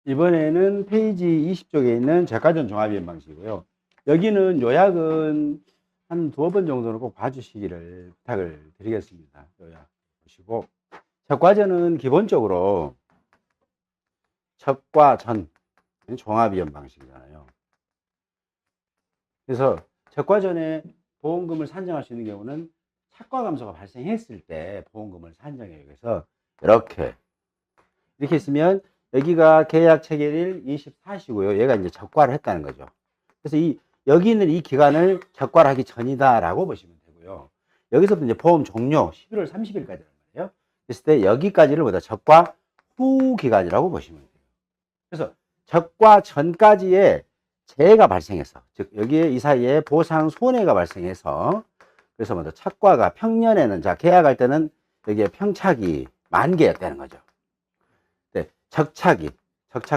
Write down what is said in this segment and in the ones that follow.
이번에는 페이지 20쪽에 있는 저가전 종합이행 방식이고요. 여기는 요약은 한 2번 정도는 꼭 봐주시기를 부탁을 드리겠습니다. 요약 보시고. 적과전은 기본적으로 적과 전 종합이행 방식이잖아요. 그래서 적과전에 보험금을 산정할 수 있는 경우는 착과 감소가 발생했을 때 보험금을 산정해요. 그래서 이렇게 있으면 여기가 계약 체결일 24시고요. 얘가 이제 적과를 했다는 거죠. 그래서 여기 있는 이 기간을 적과를 하기 전이다라고 보시면 되고요. 여기서부터 이제 보험 종료 11월 30일까지란 말이에요. 그랬을 때 여기까지를 보다 적과 후 기간이라고 보시면 돼요. 그래서 적과 전까지의 재해가 발생해서, 즉 여기에 이 사이에 보상 손해가 발생해서, 그래서 먼저 착과가 평년에는, 자 계약할 때는 여기에 평착이 10,000개였다는 거죠. 네, 적착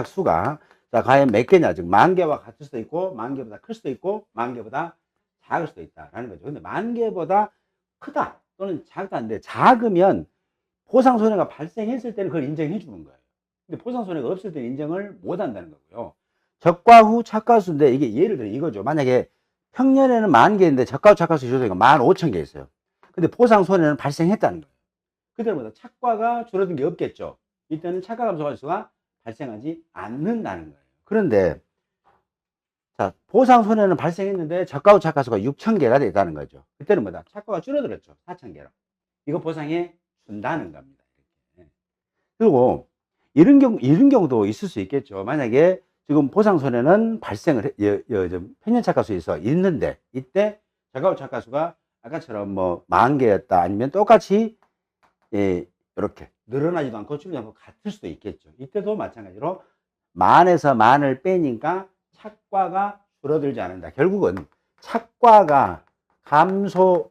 수가 자 과연 몇 개냐, 즉 10,000개와 같을 수도 있고 10,000개보다 클 수도 있고 10,000개보다 작을 수도 있다라는 거죠. 근데 10,000개보다 크다 또는 작다는데, 작으면 보상 손해가 발생했을 때는 그걸 인정해 주는 거예요. 근데 보상 손해가 없을 때는 인정을 못 한다는 거고요. 적과 후 착과수인데, 이게 예를 들어 이거죠. 만약에 평년에는 10,000개인데 적과 후 착과수 조사가 15,000개 있어요. 근데 보상 손해는 발생했다는 거예요. 그때마다 착과가 줄어든 게 없겠죠. 이때는 착과 감소 가지수가 발생하지 않는다는 거예요. 그런데 자, 보상 손해는 발생했는데 적과 후 착과수가 6,000개가 됐다는 거죠. 그때는 뭐다? 착과가 줄어들었죠. 4,000개로. 이거 보상해 준다는 겁니다. 그리고 이런 경우도 있을 수 있겠죠. 만약에 지금 보상 손해는 발생을 평년 착과수에서 있는데, 이때 적과 후 착과수가 아까처럼 뭐 10,000개였다 아니면 똑같이 이렇게 늘어나지도 않고 줄지 않고 같을 수도 있겠죠. 이때도 마찬가지로 만에서 만을 빼니까 착과가 줄어들지 않는다. 결국은 착과가 감소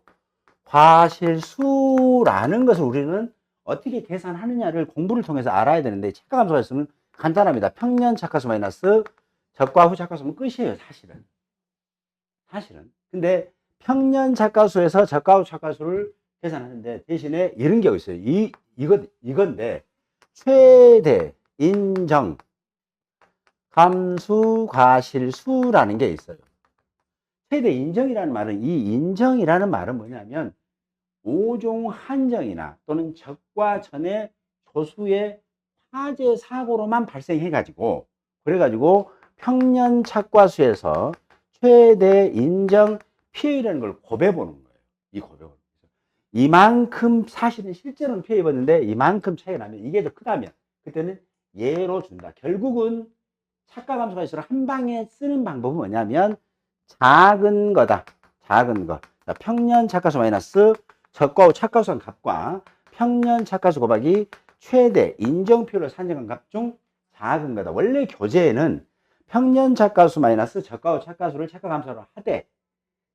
과실수라는 것을 우리는 어떻게 계산하느냐를 공부를 통해서 알아야 되는데, 착과 감소 과실수는 간단합니다. 평년 착과수 마이너스 적과 후 착과수면 끝이에요. 사실은. 근데 평년 착과수에서 적과 후 착과수를 계산하는데, 대신에 이런 게 있어요. 이건데 최대 인정 감수 과실수라는 게 있어요. 최대 인정이라는 말은, 이 인정이라는 말은 뭐냐면 5종 한정이나 또는 적과 전의 조수의 화재 사고로만 발생해 가지고, 그래가지고 평년 착과수에서 최대 인정 피해라는 걸 곱해 보는 거예요. 이 곱해 보는 거죠. 이만큼 사실은 실제로는 피해 입었는데 이만큼 차이가 나면, 이게 더 크다면 그때는 예로 준다. 결국은 착과 감소 과실수를 한 방에 쓰는 방법은 뭐냐면 작은 거다. 작은 거. 자, 평년 착과수 마이너스 적과 후 착과수한 값과 평년 착과수 곱하기 최대 인정표를 산정한 값 중 작은 거다. 원래 교재에는 평년 착과수 마이너스 적과 후 착과수를 착과 감소로 하되,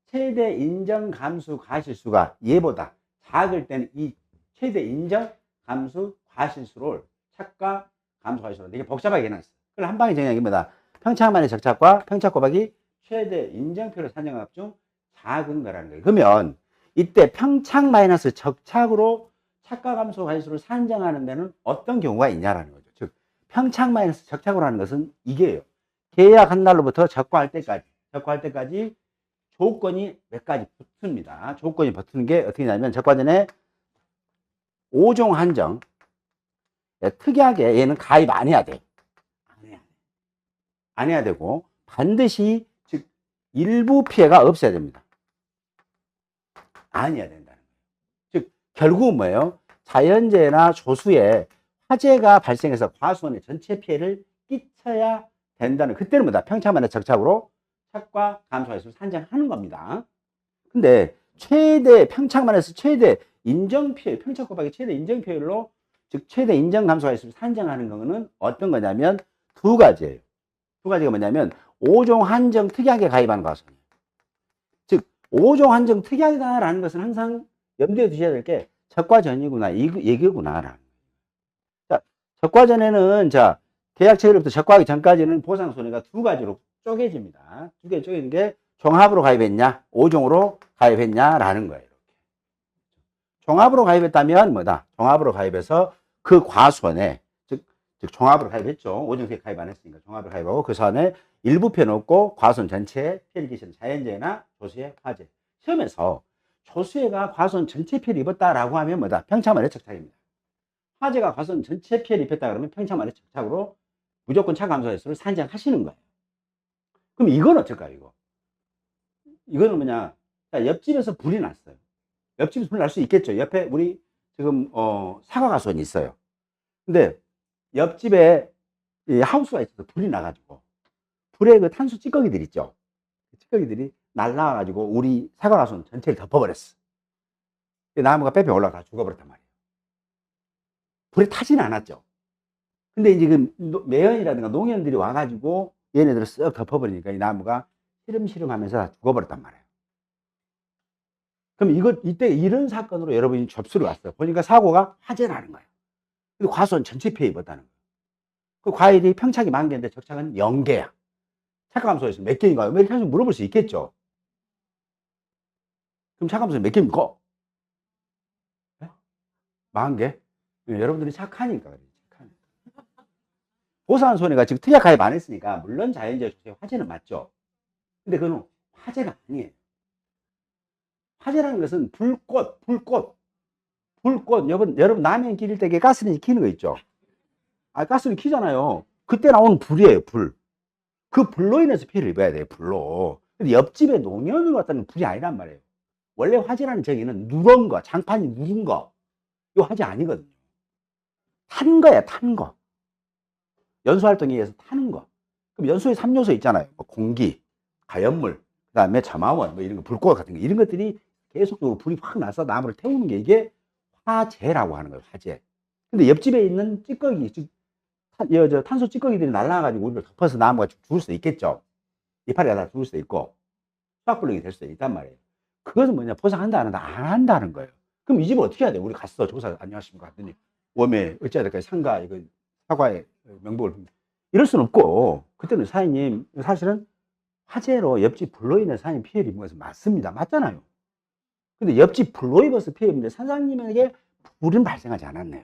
최대 인정 감수 과실수가 얘보다 작을 때는 이 최대 인정 감수 과실수를 착과 감수 과실수로 되게 복잡하게 해놨어요. 그걸 한 방에 정의한 게 뭐다? 평착만의 적착과 평착 곱하기 최대 인정표를 산정한 값 중 작은 거라는 거예요. 그러면 이때 평착 마이너스 적착으로 착과 감소 과실수를 산정하는 데는 어떤 경우가 있냐라는 거죠. 즉 평착 마이너스 적착으로 하는 것은 이게요. 계약한 날로부터 적과할 때까지 조건이 몇 가지 붙습니다. 조건이 붙는 게 어떻게 되냐면, 적과전에 5종 한정, 특이하게 얘는 가입 안 해야 돼. 안 해야 되고, 반드시 즉 일부 피해가 없어야 됩니다. 아니어야 된다는 거예요. 즉 결국은 뭐예요? 자연재해나 조수에 화재가 발생해서 과수원의 전체 피해를 끼쳐야 된다는, 그때는 뭐다? 평착만의 적착으로 착과 감소 과실수를 산정하는 겁니다. 근데 최대 평착만에서 최대 인정 피해, 평착 곱하기 최대 인정 피해율로, 즉 최대 인정 감소 과실수를 산정하는 거는 어떤 거냐면 두 가지예요. 두 가지가 뭐냐면 5종 한정 특이하게 가입하는 과수원. 즉 5종 한정 특이하다라는 것은 항상 염두에 두셔야 될 게 적과 전이구나, 이거구나. 자, 적과 전에는 자 계약 체결부터 적과하기 전까지는 보상 손해가 두 가지로 쪼개집니다. 두 개 쪼개는 게 종합으로 가입했냐, 5종으로 가입했냐라는 거예요. 이렇게. 종합으로 가입했다면 뭐다? 종합으로 가입해서 그 과수원에, 즉 즉 종합으로 가입했죠. 5종 특약 가입 안 했으니까 종합으로 가입하고 그 사안에 일부 피해 놓고 과손 전체에 피해를 끼치는 자연재해나 조수의 화재. 시험에서 조수해가 과손 전체 피해를 입었다라고 하면 뭐다? 평창만의 적착입니다. 화재가 과손 전체 피해를 입혔다 그러면 평창만의 적착으로 무조건 차감소해수를 산정하시는 거예요. 그럼 이건 어떨까요, 이거? 이거는 뭐냐? 자, 옆집에서 불이 났어요. 옆집에서 불이 날 수 있겠죠. 옆에 우리 지금, 사과가수원이 있어요. 근데 옆집에 이 하우스가 있어서 불이 나가지고, 불에 그 탄소 찌꺼기들 있죠. 찌꺼기들이 날라와가지고 우리 사과가수원 전체를 덮어버렸어. 나무가 빼빼 올라가 죽어버렸단 말이에요. 불에 타지는 않았죠. 근데 이제 그 매연이라든가 농연들이 와가지고 얘네들을 쓱 덮어버리니까 이 나무가 시름시름 하면서 죽어버렸단 말이에요. 그럼 이때 이런 사건으로 여러분이 접수를 왔어요. 보니까 사고가 화재라는 거예요. 그리고 과수원 전체 피해 입었다는 거예요. 그 과일이 평착이 10,000개인데 적착은 0개야. 착각함수에서 몇 개인가요? 뭐 이렇게 해서 물어볼 수 있겠죠. 그럼 착각함수 몇 개입니까? 네? 40개? 네, 여러분들이 착하니까 그래요. 보상 손해가 지금 특약 가입 안 했으니까 물론 자연재해 조세 화재는 맞죠. 근데 그건 화재가 아니에요. 화재라는 것은 불꽃. 여러분 라면 끓일 때 가스레인지 켜는 거 있죠. 가스를 켜잖아요. 그때 나오는 불이에요, 불. 그 불로 인해서 피해를 입어야 돼요, 불로. 근데 옆집에 농연을 갖다는 불이 아니란 말이에요. 원래 화재라는 정의는 누런 거, 장판이 누른 거. 이거 화재 아니거든요. 탄 거야, 탄 거. 연소활동에 의해서 타는 거. 그럼 연소의 3요소 있잖아요. 뭐 공기, 가연물, 그 다음에 점화원, 뭐 이런 거, 불꽃 같은 거. 이런 것들이 계속적으로 불이 확 나서 나무를 태우는 게 이게 화재라고 하는 거예요, 화재. 근데 옆집에 있는 찌꺼기, 탄소 찌꺼기들이 날아가지고 우리를 덮어서 나무가 죽을 수도 있겠죠. 이파리가 다 죽을 수도 있고, 수확불능이 될 수도 있단 말이에요. 그것은 뭐냐, 보상한다, 안 한다, 안 한다는 거예요. 그럼 이 집은 어떻게 해야 돼요? 우리 갔어, 조사, 안녕하십니까? 했더니, 웜에, 어찌해야 될까요? 상가, 이거, 사과의 명복을. 이럴 수는 없고, 그때는 사장님, 사실은 화재로 옆집 불로 인해서 사장님 피해를 입은 것은 맞습니다. 맞잖아요. 근데 옆집 불로 입어서 피해 입는데 사장님에게 불은 발생하지 않았네요.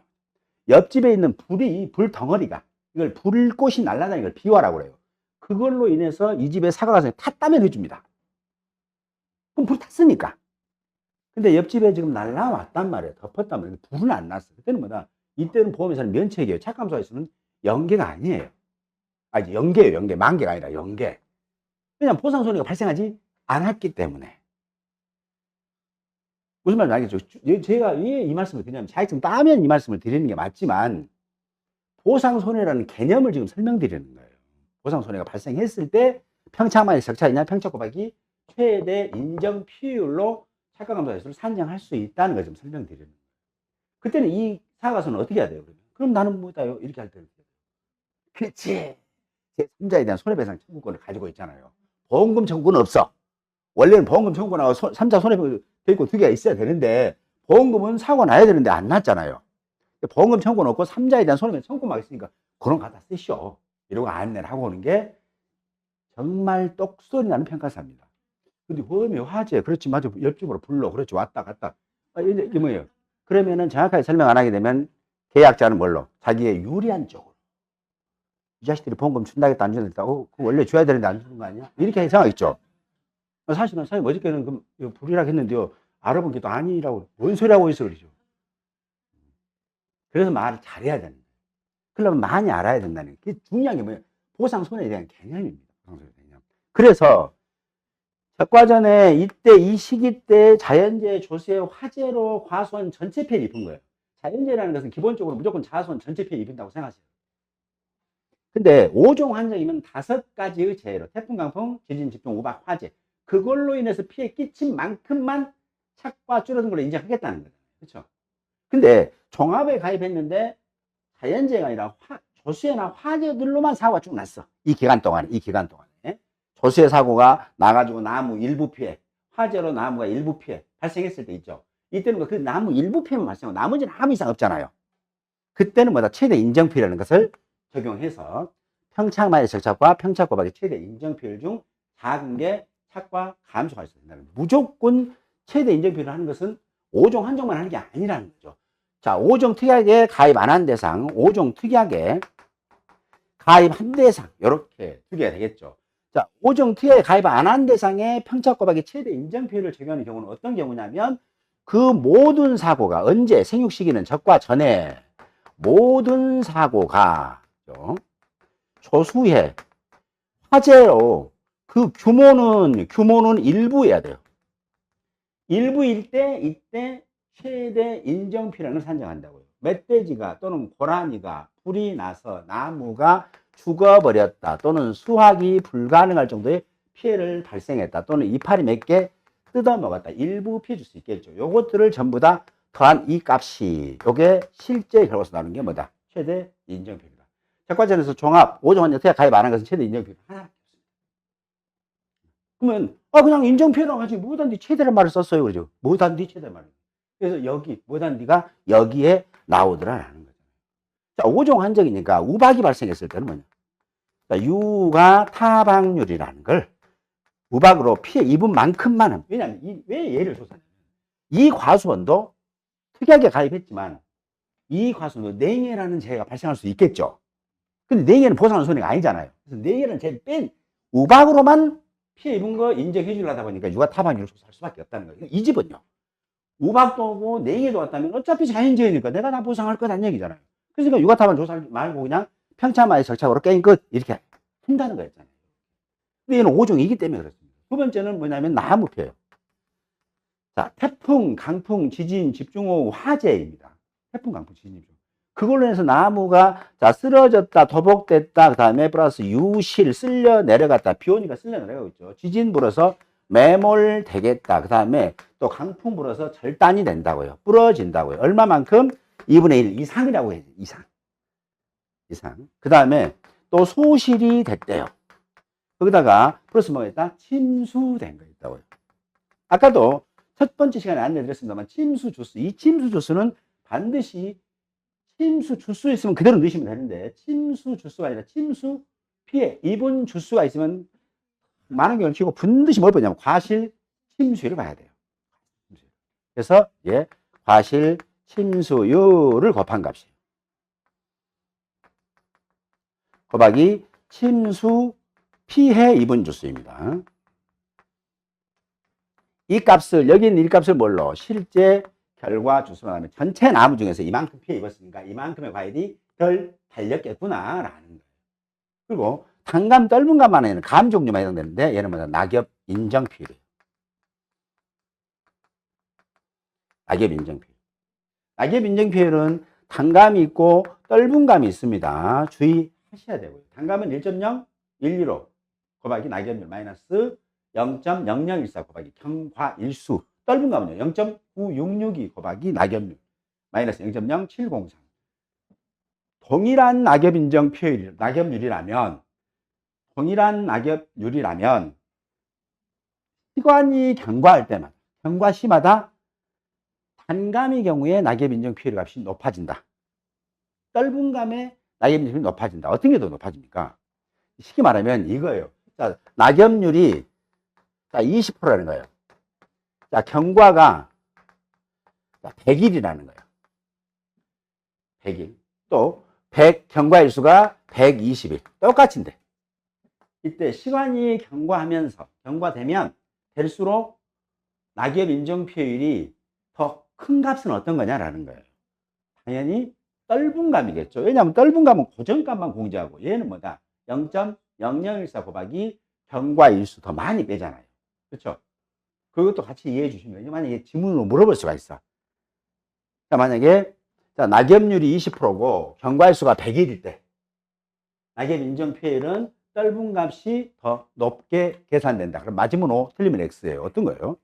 옆집에 있는 불 덩어리가, 이걸 불꽃이 날아다니는 걸 비화라고 그래요. 그걸로 인해서 이 집에 사과가 탔다면 해줍니다. 그럼 불이 탔으니까. 근데 옆집에 지금 날라왔단 말이에요. 덮었단 말이에요. 불은 안 났어. 그때는 뭐다? 이때는 보험회사는 면책이에요. 착감소에서는 0개가 아니에요. 이제 0개예요. 0개. 10,000개가 아니라 0개. 왜냐면 보상손해가 발생하지 않았기 때문에. 무슨 말인지 알겠죠? 제가 왜 이 말씀을 드리냐면 자격증 따면 이 말씀을 드리는 게 맞지만 보상손해라는 개념을 지금 설명드리는 거예요. 보상손해가 발생했을 때 평차만의 적차이냐 평차고박이 최대 인정 피해율로 착각감소해수를 산정할 수 있다는 걸 지금 설명드리는 거예요. 그때는 이 사과서는 어떻게 해야 돼요? 그럼 나는 뭐다요? 이렇게 할 때는. 그렇지. 제3자에 대한 손해배상 청구권을 가지고 있잖아요. 보험금 청구는 없어. 원래는 보험금 청구권하고 3자 손해배상 대리권 2개가 있어야 되는데 보험금은 사고 나야 되는데 안 났잖아요. 보험금 청구는 없고 3자에 대한 손해배상 청구만 있으니까 그런 거 갖다 쓰시오. 이러고 안내를 하고 오는 게 정말 똑소리 나는 평가사입니다. 근데 보험이 화재, 그렇지, 맞아. 옆집으로 불러. 그렇지, 왔다 갔다. 이게 뭐예요? 그러면은 정확하게 설명 안 하게 되면 계약자는 뭘로? 자기의 유리한 쪽으로. 이 자식들이 보험금 준다겠다, 안 준다겠다. 그거 원래 줘야 되는데 안 주는 거 아니야? 이렇게 생각했죠. 사실은 사장님 어저께는 그 불이라고 했는데요. 알아본 게 또 아니라고. 뭔 소리 하고 있어, 그러죠. 그래서 말을 잘해야 되는 거예요. 그러면 많이 알아야 된다는 게. 그게 중요한 게 뭐예요? 보상 손해에 대한 개념입니다. 개념. 그래서 적과전에 이때 이 시기 때 자연재해 조세 화재로 과수원 전체 피해를 입은 거예요. 자연재해라는 것은 기본적으로 무조건 자수원 전체 피해를 입힌다고 생각하세요. 근데 5종 환경이면 5가지의 재해로 태풍, 강풍, 지진, 집중, 우박, 화재 그걸로 인해서 피해 끼친 만큼만 착과 줄어든 걸로 인정하겠다는 거예요. 그렇죠? 근데 종합에 가입했는데 자연재해가 아니라 조수해나 화재들로만 사고가 쭉 났어. 이 기간 동안에. 조수해 사고가 나가지고 나무 일부 피해, 화재로 나무가 일부 피해 발생했을 때 있죠. 이때는 그 나무 일부 피해만 발생하고 나머지는 아무 이상 없잖아요. 그때는 뭐다? 최대 인정피해라는 것을 적용해서 평착만의 적착과 평착고박의 최대 인정피해 중 작은 게 착과 감소할 수 있다는 거예요. 무조건 최대 인정피해를 하는 것은 5종 한종만 하는 게 아니라는 거죠. 자, 5종 특약에 가입 안 한 대상, 5종 특약에 가입한 대상, 이렇게 두 개가 되겠죠. 자, 5종 T에 가입 안 한 대상에 평차고박의 최대 인정표율을 적용하는 경우는 어떤 경우냐면 그 모든 사고가 언제 생육 시기는 적과 전에 모든 사고가 조수해 화재로 그 규모는 일부여야 돼요. 일부일 때 이때 최대 인정표량을 산정한다고요. 멧돼지가 또는 고라니가 불이 나서 나무가 죽어버렸다 또는 수확이 불가능할 정도의 피해를 발생했다 또는 이파리 몇 개 뜯어먹었다. 일부 피해 줄 수 있겠죠. 요것들을 전부 다 더한 이 값이 요게 실제 결과에서 나오는 게 뭐다? 최대 인정표율이다. 적과전에서 종합 5종 환자 가입 안 한 것은 최대 인정표율 하나. 그러면 그냥 인정표현을 가지고 못한 뒤 최대란 말을 썼어요. 그죠? 못한 뒤 최대 말. 그래서 여기 못한 뒤가 여기에 나오더라라는 거죠. 자, 5종 한정이니까 우박이 발생했을 때는 뭐냐? 자, 유가 타박률이라는 걸 우박으로 피해 입은 만큼만은, 왜냐하면 왜 얘를 조사하냐면 이 과수원도 특이하게 가입했지만 이 과수원도 냉해라는 재해가 발생할 수 있겠죠. 근데 냉해는 보상하는 손해가 아니잖아요. 그래서 냉해는 제일 뺀 우박으로만 피해 입은 거 인정해 주려다 보니까 유가 타박률을 조사할 수밖에 없다는 거예요. 이 집은요. 우박도 오고 냉해도 왔다면 어차피 자연재해니까 내가 다 보상할 거란 얘기잖아요. 그러니까 유가 타박 조사하지 말고 그냥 평차마의 절차로 게임 끝 이렇게 한다는 거였잖아요. 근데 얘는 5종이기 때문에 그렇습니다. 두 번째는 뭐냐면 나무표예요. 자, 태풍, 강풍, 지진, 집중호우, 화재입니다. 태풍, 강풍, 지진, 집중호우. 그걸로 해서 나무가 자 쓰러졌다, 도복됐다, 그 다음에 플러스 유실, 쓸려 내려갔다. 비 오니까 쓸려 내려가고 있죠. 지진 불어서 매몰되겠다. 그 다음에 또 강풍 불어서 절단이 된다고요. 부러진다고요. 얼마만큼? 2분의 1 이상이라고 해야죠. 이상. 그 다음에 또 소실이 됐대요. 거기다가 플러스 뭐가 있다? 침수된 거 있다고요. 아까도 첫 번째 시간에 안내드렸습니다만 침수 주수. 이 침수 주수는 반드시 침수 주수 있으면 그대로 넣으시면 되는데 침수 주수가 아니라 침수 피해 입은 주수가 있으면 많은 경우를 치고 반드시 뭘 보냐면 과실 침수율을 봐야 돼요. 그래서 과실 침수율을 곱한 값이에요. 곱하기 침수 피해 입은 주수입니다. 이 값을 여기 있는 이 값을 뭘로? 실제 결과 주수로 하면 전체 나무 중에서 이만큼 피해 입었으니까 이만큼의 과일이 덜 달렸겠구나라는 거예요. 그리고 단감, 떫은 감만 해는 감 종류만 해당되는데 얘는 뭐냐? 낙엽 인정표율이에요. 낙엽 인정표율. 낙엽 인정표율은 단감이 있고 떫은 감이 있습니다. 주의하셔야 되고요. 단감은 1.0, 115 곱하기 낙엽률 마이너스 0.0014 곱하기 경과일수. 떫은 감은요 0.9662 곱하기 낙엽률 마이너스 0.0703. 동일한 낙엽 인정 표율 낙엽률이라면 시간이 경과할 때마다 경과 시마다 단감의 경우에 낙엽 인정 표율 값이 높아진다. 떫은 감의 낙엽 인정 표율이 높아진다. 어떤 게 더 높아집니까? 쉽게 말하면 이거예요. 자, 낙엽률이 20%라는 거예요. 자, 경과가 100일이라는 거예요. 100일. 또 경과일수가 120일. 똑같은데 이때 시간이 경과되면 될수록 낙엽 인정표율이 더 큰 값은 어떤 거냐라는 거예요. 당연히 떫은 감이겠죠. 왜냐하면 떫은 감은 고정값만 공제하고 얘는 뭐다? 0.0014 곱하기 경과일수 더 많이 빼잖아요. 그렇죠? 그것도 같이 이해해 주시면 만약에 지문으로 물어볼 수가 있어. 자, 만약에 낙엽률이 20%고 경과일수가 100일일 때 낙엽 인정표율은 떫은 값이 더 높게 계산된다. 그럼 맞으면 O, 틀리면 X예요. 어떤 거예요?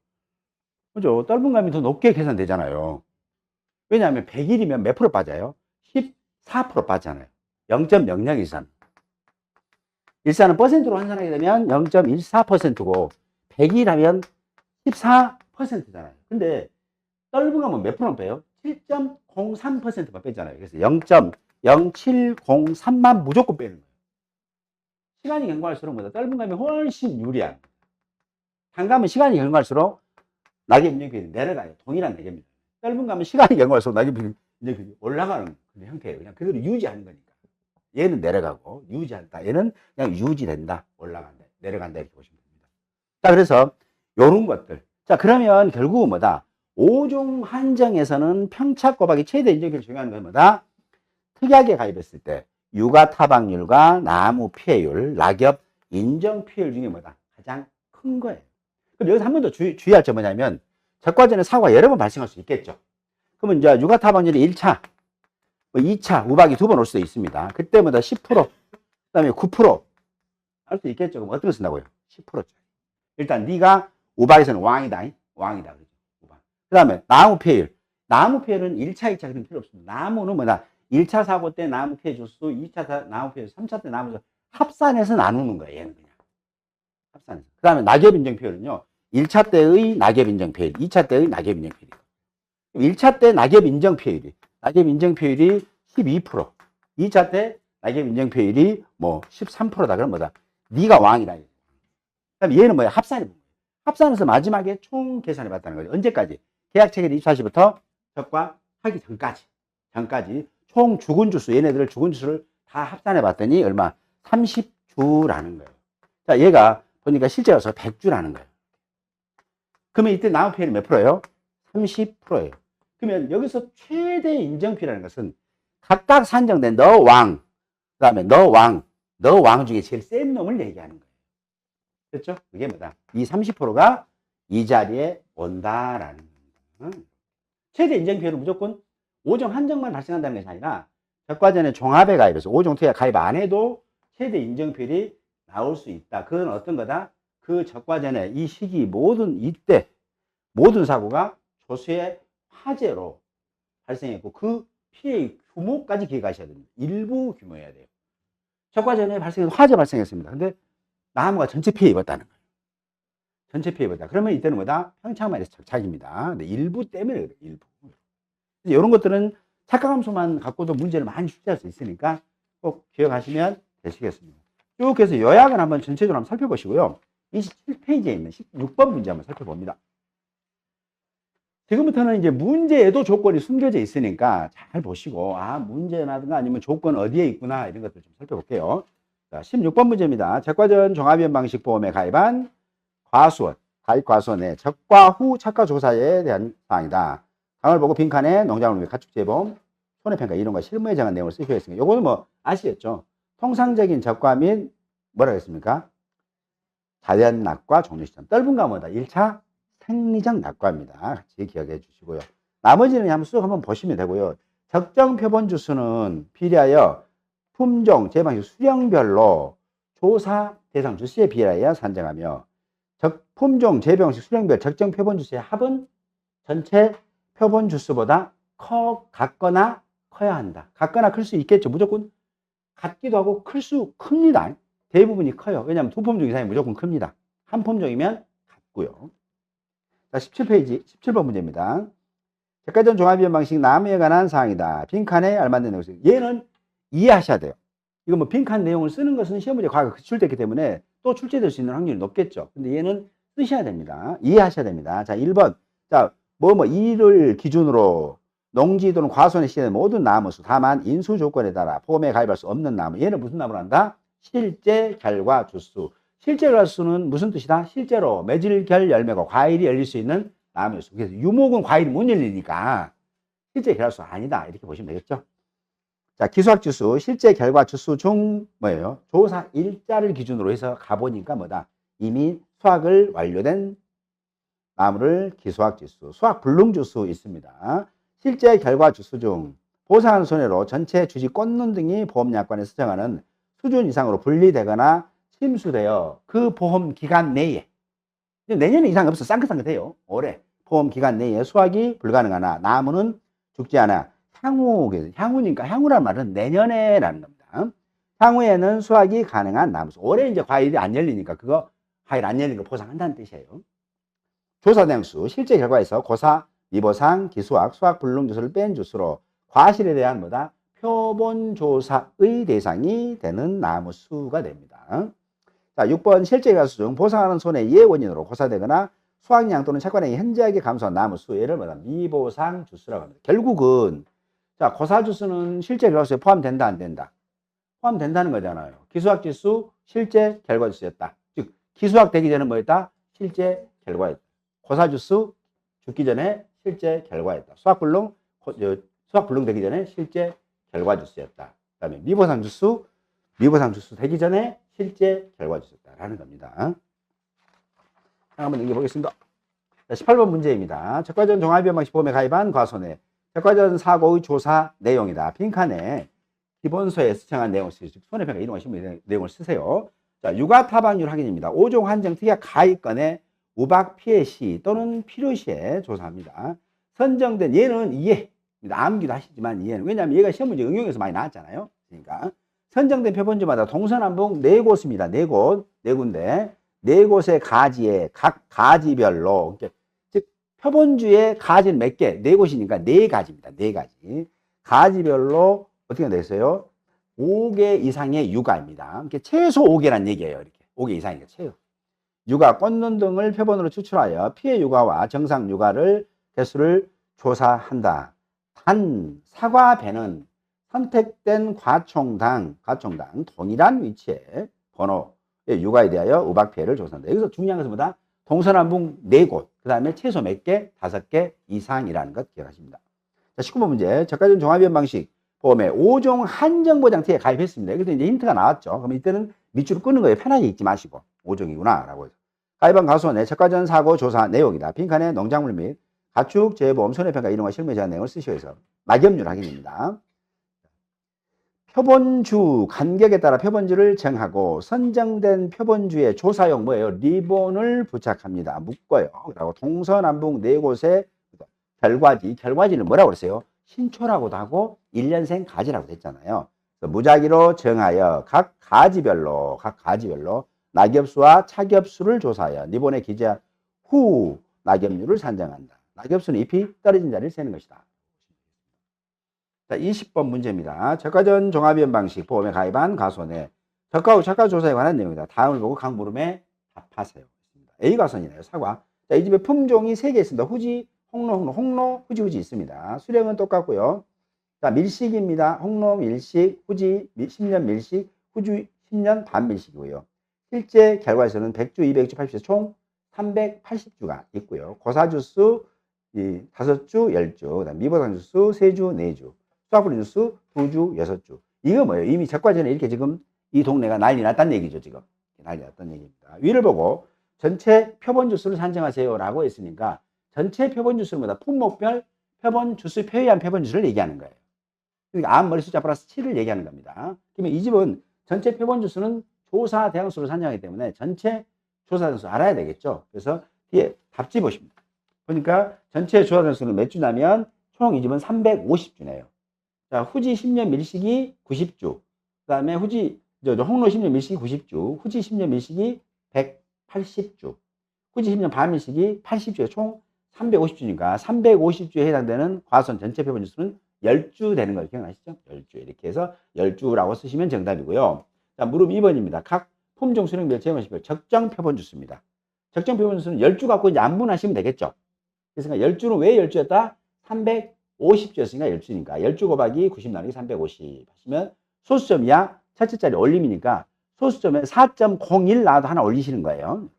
그죠? 떫은 감이 더 높게 계산되잖아요. 왜냐하면 100일이면 몇 프로 빠져요? 14% 빠지잖아요. 0.0013. 일산은 퍼센트로 환산하게 되면 0.14%고 100일 하면 14%잖아요. 근데 떫은 감은 몇 프로 빼요? 7.03%만 빼잖아요. 그래서 0.0703만 무조건 빼는 거예요. 시간이 경과할수록 떫은 감이 훨씬 유리한. 단감은 시간이 경과할수록 낙엽 인정표율이 내려가요. 동일한 낙엽입니다. 떫은 감은 시간이 경과할수록 낙엽 인정표율이 올라가는 그런 형태예요. 그냥 그대로 유지하는 거니까. 얘는 내려가고 유지한다. 얘는 그냥 유지된다. 올라간다. 내려간다. 이렇게 보시면 됩니다. 자, 그래서 요런 것들. 자, 그러면 결국은 뭐다? 5종 한정에서는 평착 곱하기 최대 인정비를 중요한 건 뭐다? 특약에 가입했을 때 육아 타박률과 나무 피해율, 낙엽 인정 피해율 중에 뭐다? 가장 큰 거예요. 그럼 여기서 한 번 더 주의할 점은 뭐냐면 적과전에 사고가 여러 번 발생할 수 있겠죠. 그러면 이제 육아 타박률이 1차, 뭐 2차 우박이 2번 올 수도 있습니다. 그때마다 10%, 그다음에 9% 할 수 있겠죠. 그럼 어떤 거 쓴다고요? 10%짜리. 일단 네가 우박에서는 왕이다. 왕이다. 그렇죠. 우박. 그다음에 나무 피해율. 나무 피해율은 1차, 2차 그런 필요 없습니다. 나무는 뭐다? 1차 사고 때 나무 피해 주수, 2차 나무 피해 주수, 3차 때 나무 합산해서 나누는 거예요. 얘는 그냥. 합산해서. 그다음에 낙엽 인정 피해율은요. 1차 때의 낙엽 인정 피해율, 2차 때의 낙엽 인정 피해율. 1차 때 낙엽 인정 피해율이 12%, 2차 때 낙엽 인정 피해율이 뭐 13%다. 그럼 뭐다? 네가 왕이다. 그다음에 얘는 뭐야? 합산이. 합산해서 마지막에 총 계산해 봤다는 거죠. 언제까지? 계약 체결 24시부터 적과 하기 전까지 총 죽은 주수, 얘네들 죽은 주수를 다 합산해 봤더니 얼마? 30주라는 거예요. 자, 얘가 보니까 실제 와서 100주라는 거예요. 그러면 이때 나무 피해율이 몇 프로예요? 30%예요. 그러면 여기서 최대 인정피해라는 것은 각각 산정된 너 왕, 그 다음에 너 왕 중에 제일 센 놈을 얘기하는 거예요. 그렇죠? 그게 뭐다? 이 30%가 이 자리에 온다라는 겁니다. 최대 인정피해는 무조건 5종 한정만 발생한다는 것이 아니라 적과전에 종합에 가입해서 5종 투약 가입 안 해도 최대 인정피해이 나올 수 있다. 그건 어떤 거다? 그 적과전에 이 시기 이때 모든 사고가 조수의 화재로 발생했고 그 피해의 규모까지 기억하셔야 됩니다. 일부 규모여야 돼요. 적과전에 화재 발생했습니다. 근데 나무가 전체 피해 입었다는 거예요. 전체 피해 입었다. 그러면 이때는 뭐다? 평창만에서 착착입니다. 근데 일부 때문에 그래요. 일부. 이런 것들은 착각함수만 갖고도 문제를 많이 출제할 수 있으니까 꼭 기억하시면 되시겠습니다. 쭉 해서 요약을 한번 전체적으로 한번 살펴보시고요. 27페이지에 있는 16번 문제 한번 살펴봅니다. 지금부터는 이제 문제에도 조건이 숨겨져 있으니까 잘 보시고, 문제라든가 아니면 조건 어디에 있구나, 이런 것들 좀 살펴볼게요. 자, 16번 문제입니다. 적과전 종합위험 방식 보험에 가입한 가입 과수원의 적과 후 착과 조사에 대한 사항이다. 강을 보고 빈칸에 농작물 및 가축 재보험, 손해평가 이론과 실무에 정한 내용을 쓰기로 했습니다. 요거는 뭐 아시겠죠? 통상적인 적과 및 뭐라고 했습니까? 자연 낙과 종료 시점. 떫은가 뭐다? 1차 생리적 낙과입니다. 같이 기억해 주시고요. 나머지는 한번 보시면 되고요. 적정 표본 주수는 비례하여 품종, 재방식, 수령별로 조사 대상 주수에 비례하여 산정하며 품종, 재방식, 수령별 적정 표본 주수의 합은 전체 표본 주수보다 같거나 커야 한다. 같거나 클 수 있겠죠. 무조건 같기도 하고 큽니다. 대부분이 커요. 왜냐하면 두 품종 이상이 무조건 큽니다. 한 품종이면 같고요. 자, 17번 문제입니다. 적과전 종합위험 방식 나무에 관한 사항이다. 빈칸에 알맞는 내용. 얘는 이해하셔야 돼요. 이거 뭐 빈칸 내용을 쓰는 것은 시험 문제 과거에 출제됐기 때문에 또 출제될 수 있는 확률이 높겠죠. 근데 얘는 쓰셔야 됩니다. 이해하셔야 됩니다. 자, 1번. 자, 이를 기준으로 농지 또는 과수원에 시행된 모든 나무수, 다만 인수 조건에 따라 보험에 가입할 수 없는 나무. 얘는 무슨 나무로 한다? 실제 결과 주수. 실제 결과수는 무슨 뜻이다? 실제로 매질, 결, 열매가 과일이 열릴 수 있는 나무수. 그래서 유목은 과일이 못 열리니까 실제 결과수 아니다. 이렇게 보시면 되겠죠. 자, 기수학 주수, 실제 결과 주수 중 뭐예요? 조사 일자를 기준으로 해서 가보니까 뭐다? 이미 수확을 완료된 나무를 기수학 지수, 수확 불능 주수 있습니다. 실제 결과 주수 중 보상하는 손해로 전체 주식 꽂는 등이 보험약관에서 정하는 수준 이상으로 분리되거나 침수되어 그 보험 기간 내에, 내년에 이상 없어 쌍긋쌍긋해요. 올해 보험 기간 내에 수확이 불가능하나 나무는 죽지 않아 향후니까 향후란 말은 내년에라는 겁니다. 향후에는 수확이 가능한 나무수. 올해 이제 과일이 안 열리니까 그거 과일 안 열리는 거 보상한다는 뜻이에요. 조사 대항수, 실제 결과에서 고사, 미보상, 기수학, 수학 불능 주수를 뺀 주수로 과실에 대한 뭐다? 표본 조사의 대상이 되는 나무 수가 됩니다. 자, 6번 실제 가수 중 보상하는 손해의 원인으로 고사되거나 수확량 또는 착과량이 현저하게 감소한 나무 수, 얘를 뭐다? 미보상 주수라고 합니다. 결국은 자, 고사 주수는 실제 결과수에 포함된다, 안 된다? 포함된다는 거잖아요. 기수학 지수, 실제 결과 지수였다. 즉, 기수학 되기 전에 뭐였다? 실제 결과였다. 고사 지수 죽기 전에 실제 결과였다. 수학 불능, 수학 불능 되기 전에 실제 결과 지수였다. 그 다음에 미보상 지수 되기 전에 실제 결과 지수였다라는 겁니다. 한번 넘겨보겠습니다. 18번 문제입니다. 적과전 종합비용 방식 보험에 가입한 과손해 적과전 사고의 조사 내용이다. 빈칸에 기본서에 수정한 내용을 쓰세요. 손해평가 이동하시면 내용을 쓰세요. 자, 육아 타방률 확인입니다. 5종 한정 특약 가입건의 우박 피해 시 또는 필요 시에 조사합니다. 선정된 얘는 이해. 암기도 하시지만 이해는. 왜냐하면 얘가 시험 문제 응용에서 많이 나왔잖아요. 그러니까 선정된 표본주마다 동서남북 4곳입니다. 4곳, 4군데. 4곳의 가지에 각 가지별로, 즉 표본주의 가지는 몇 개? 4곳이니까 4가지입니다. 4가지. 가지별로 어떻게 되겠어요? 5개 이상의 육아입니다. 최소 5개란 얘기예요. 이렇게 5개 이상이니까 최소. 육아, 꽂는 등을 표본으로 추출하여 피해 육아와 정상 육아를 개수를 조사한다. 단 사과 배는 선택된 과총당 동일한 위치에 번호 육아에 대하여 우박 피해를 조사한다. 여기서 중요한 것은 뭐다? 동서남북 4곳, 그 다음에 최소 몇 개? 5개 이상이라는 것 기억하십니다. 자, 19번 문제. 저가전 종합비용 방식 보험에 5종 한정보장티에 가입했습니다. 여기서 이제 힌트가 나왔죠. 그럼 이때는 밑줄을 끄는 거예요. 편하게 읽지 마시고 5종이구나 라고 해서. 가입한 가수원의 적과전 사고 조사 내용이다. 빈칸에 농작물 및 가축 재보험 손해평가 이론과 실무에 대한 내용을 쓰시오 해서 낙엽률 확인입니다. 표본주 간격에 따라 표본주를 정하고 선정된 표본주의 조사용 뭐예요? 리본을 부착합니다. 묶어요. 그리고 동서남북 4곳의 결과지는 뭐라고 그랬어요? 신초라고도 하고 1년생 가지라고 했잖아요. 무작위로 정하여 각 가지별로 낙엽수와 차겹수를 조사하여 리본에 기재한 후 낙엽률을 산정한다. 낙엽수는 잎이 떨어진 자리를 세는 것이다. 자, 20번 문제입니다. 적과전 종합비용 방식 보험에 가입한 가손의 적과 후 적과 조사에 관한 내용이다. 다음을 보고 각 물음에 답하세요. A 가손이네요. 사과. 자, 이 집에 품종이 3개 있습니다. 후지, 홍로, 후지 있습니다. 수령은 똑같고요. 자, 밀식입니다. 홍로 밀식, 후지 10년 밀식, 후지 10년 반 밀식이고요. 실제 결과에서는 100주, 200주, 80주 총 380주가 있고요. 고사주수 5주, 10주, 그다음 미보상 주수 3주, 4주, 수학불리 주수 2주, 6주. 이거 뭐예요? 이미 적과전에 이렇게 지금 이 동네가 난리 났다는 얘기죠. 지금 난리 났다는 얘기입니다. 위를 보고 전체 표본 주수를 산정하세요라고 했으니까 전체 표본 주수보다 품목별 표본 주수 표의한 표본 주수를 얘기하는 거예요. 그러니까 암 머리 숫자 플러스 7을 얘기하는 겁니다. 그러면 이 집은 전체 표본 주수는 조사 대항수를 산정하기 때문에 전체 조사 대항수 알아야 되겠죠. 그래서 뒤에 답지 보십니다. 보니까 전체 조사 대항수는 몇 주냐면 총 이 집은 350주네요. 자, 후지 10년 밀식이 90주. 그 다음에 홍로 10년 밀식이 90주. 후지 10년 밀식이 180주. 후지 10년 반밀식이 80주에 총 350주니까 350주에 해당되는 과손 전체 표본 주수는 10주 되는 걸 기억나시죠? 10주. 이렇게 해서 10주라고 쓰시면 정답이고요. 자, 물음 2번입니다. 각 품종 수령별 제한식별 적정 표본 주수입니다. 적정 표본 주수는 10주 갖고 이제 안분하시면 되겠죠. 그래서 10주는 왜 10주였다? 350주였으니까 10주니까 10주 곱하기 90 나누기 350 하시면 소수점이야 첫째 자리 올림이니까 소수점에 4.01 나와도 하나 올리시는 거예요.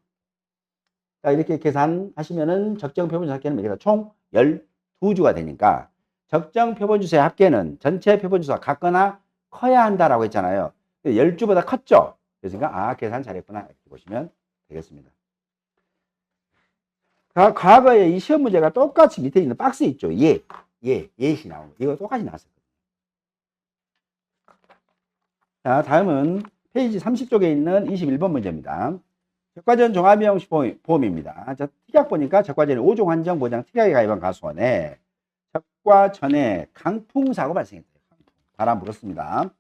자, 이렇게 계산하시면은 적정 표본주 합계는 몇 개다? 총 12주가 되니까 적정 표본주수의 합계는 전체 표본주수가 같거나 커야 한다라고 했잖아요. 10주보다 컸죠? 그러니까 계산 잘했구나 이렇게 보시면 되겠습니다. 과거에 이 시험 문제가 똑같이 밑에 있는 박스 있죠? 예시 나오는 거. 이거 똑같이 나왔었거든요. 자, 다음은 페이지 30쪽에 있는 21번 문제입니다. 적과전 종합비용식 보험입니다. 자, 특약 보니까 적과전에 5종 한정 보장 특약에 가입한 가수원에 적과전에 강풍사고 발생했대요. 바람 불었습니다.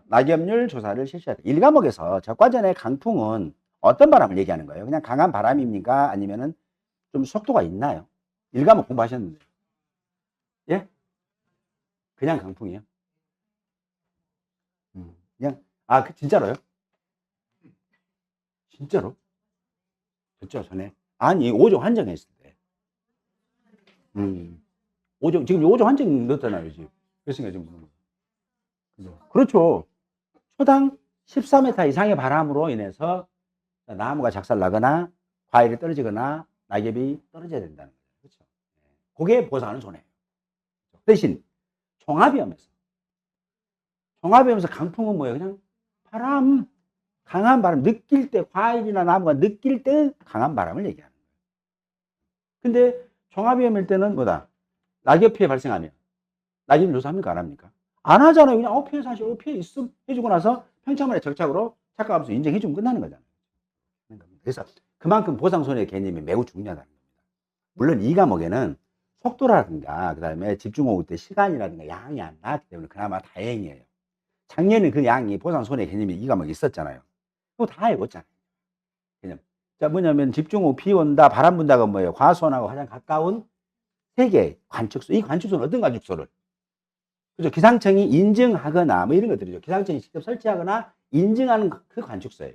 낙엽률 조사를 실시하다. 1과목에서 적과전에 강풍은 어떤 바람을 얘기하는 거예요? 그냥 강한 바람입니까? 아니면은 좀 속도가 있나요? 1과목 공부하셨는데. 예? 그냥 강풍이요? 그냥, 진짜로요? 진짜로? 됐죠, 전에? 아니, 5종 한정했을 때. 5종, 지금 5종 한정 넣었잖아요, 지금. 그랬으니까 지금. 그렇죠. 초당 14m 이상의 바람으로 인해서 나무가 작살나거나 과일이 떨어지거나 낙엽이 떨어져야 된다는 거죠. 그렇죠? 그게 보상하는 손해예요. 대신 종합위험에서 강풍은 뭐예요? 그냥 바람, 강한 바람, 느낄 때 과일이나 나무가 느낄 때 강한 바람을 얘기하는 거예요. 근데 종합위험일 때는 뭐다? 낙엽 피해 발생하면 낙엽 조사합니까? 안 합니까? 안 하잖아요. 그냥 피해 사실 피해 있음 해주고 나서 평창만의 절차로 착각하면서 인정해주면 끝나는 거잖아요. 그래서 그만큼 보상손해 개념이 매우 중요하다는 겁니다. 물론 이 과목에는 속도라든가 그다음에 집중호우 때 시간이라든가 양이 안 나왔기 때문에 그나마 다행이에요. 작년에 그 양이 보상손해 개념이 이 과목에 있었잖아요. 그거 다 외웠잖아요. 개념. 자, 뭐냐면 집중호우 비 온다 바람 분다가 뭐예요? 과수원하고 가장 가까운 세계 관측소. 이 관측소는 어떤 관측소를? 그죠? 기상청이 인증하거나 뭐 이런 것들이죠. 기상청이 직접 설치하거나 인증하는 그 관측소예요.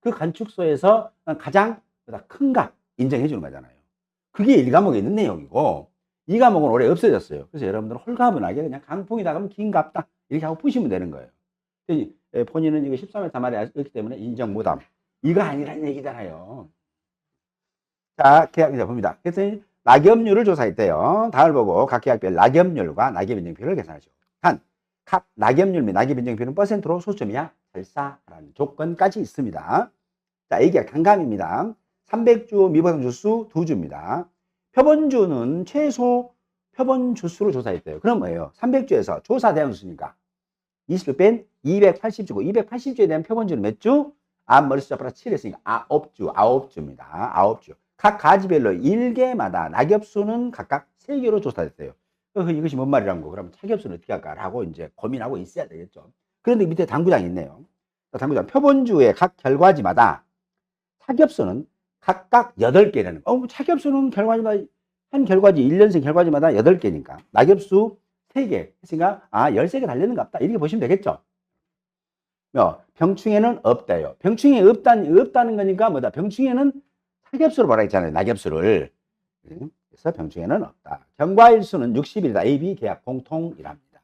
그 관측소에서 가장 큰 값 인정해 주는 거잖아요. 그게 1과목에 있는 내용이고 2과목은 올해 없어졌어요. 그래서 여러분들은 홀가분하게 그냥 강풍이다 그러면 긴 값다 이렇게 하고 푸시면 되는 거예요. 본인은 이거 13m 말에 했기 때문에 인정 무담. 이거 아니라는 얘기잖아요. 자, 계약자 봅니다. 그래서 낙엽률을 조사했대요. 다음을 보고 각 계약별 낙엽률과 낙엽 인정비율을 계산하죠. 단, 각 낙엽률 및 낙엽 인정비율은 퍼센트로 소점이야 절사라는 조건까지 있습니다. 자, 이 계약 단감입니다. 300주 미보상 주수 2주입니다. 표본주는 최소 표본 주수로 조사했대요. 그럼 뭐예요? 300주에서 조사 대원수니까 20주 뺀 280주고 280주에 대한 표본주는 몇 주? 머리 숫자 플러스 7 했으니까 9주입니다. 9주. 각 가지별로 1개마다 낙엽수는 각각 3개로 조사됐대요. 이것이 뭔 말이란 거? 그럼 차겹수는 어떻게 할까라고 이제 고민하고 있어야 되겠죠. 그런데 밑에 당구장이 있네요. 당구장 표본주의 각 결과지마다 차겹수는 각각 8개라는 거. 차겹수는 결과지마다 한 결과지 1년생 결과지마다 8개니까 낙엽수 3개 했으니까 13개 달리는 것 같다. 이렇게 보시면 되겠죠. 병충해는 없다요. 병충해 없다는 거니까 뭐다? 병충해는 차겹수로 뭐라 했잖아요. 낙엽수를. 그래서 병충해는 없다. 경과일수는 60일이다. A, B 계약 공통이랍니다.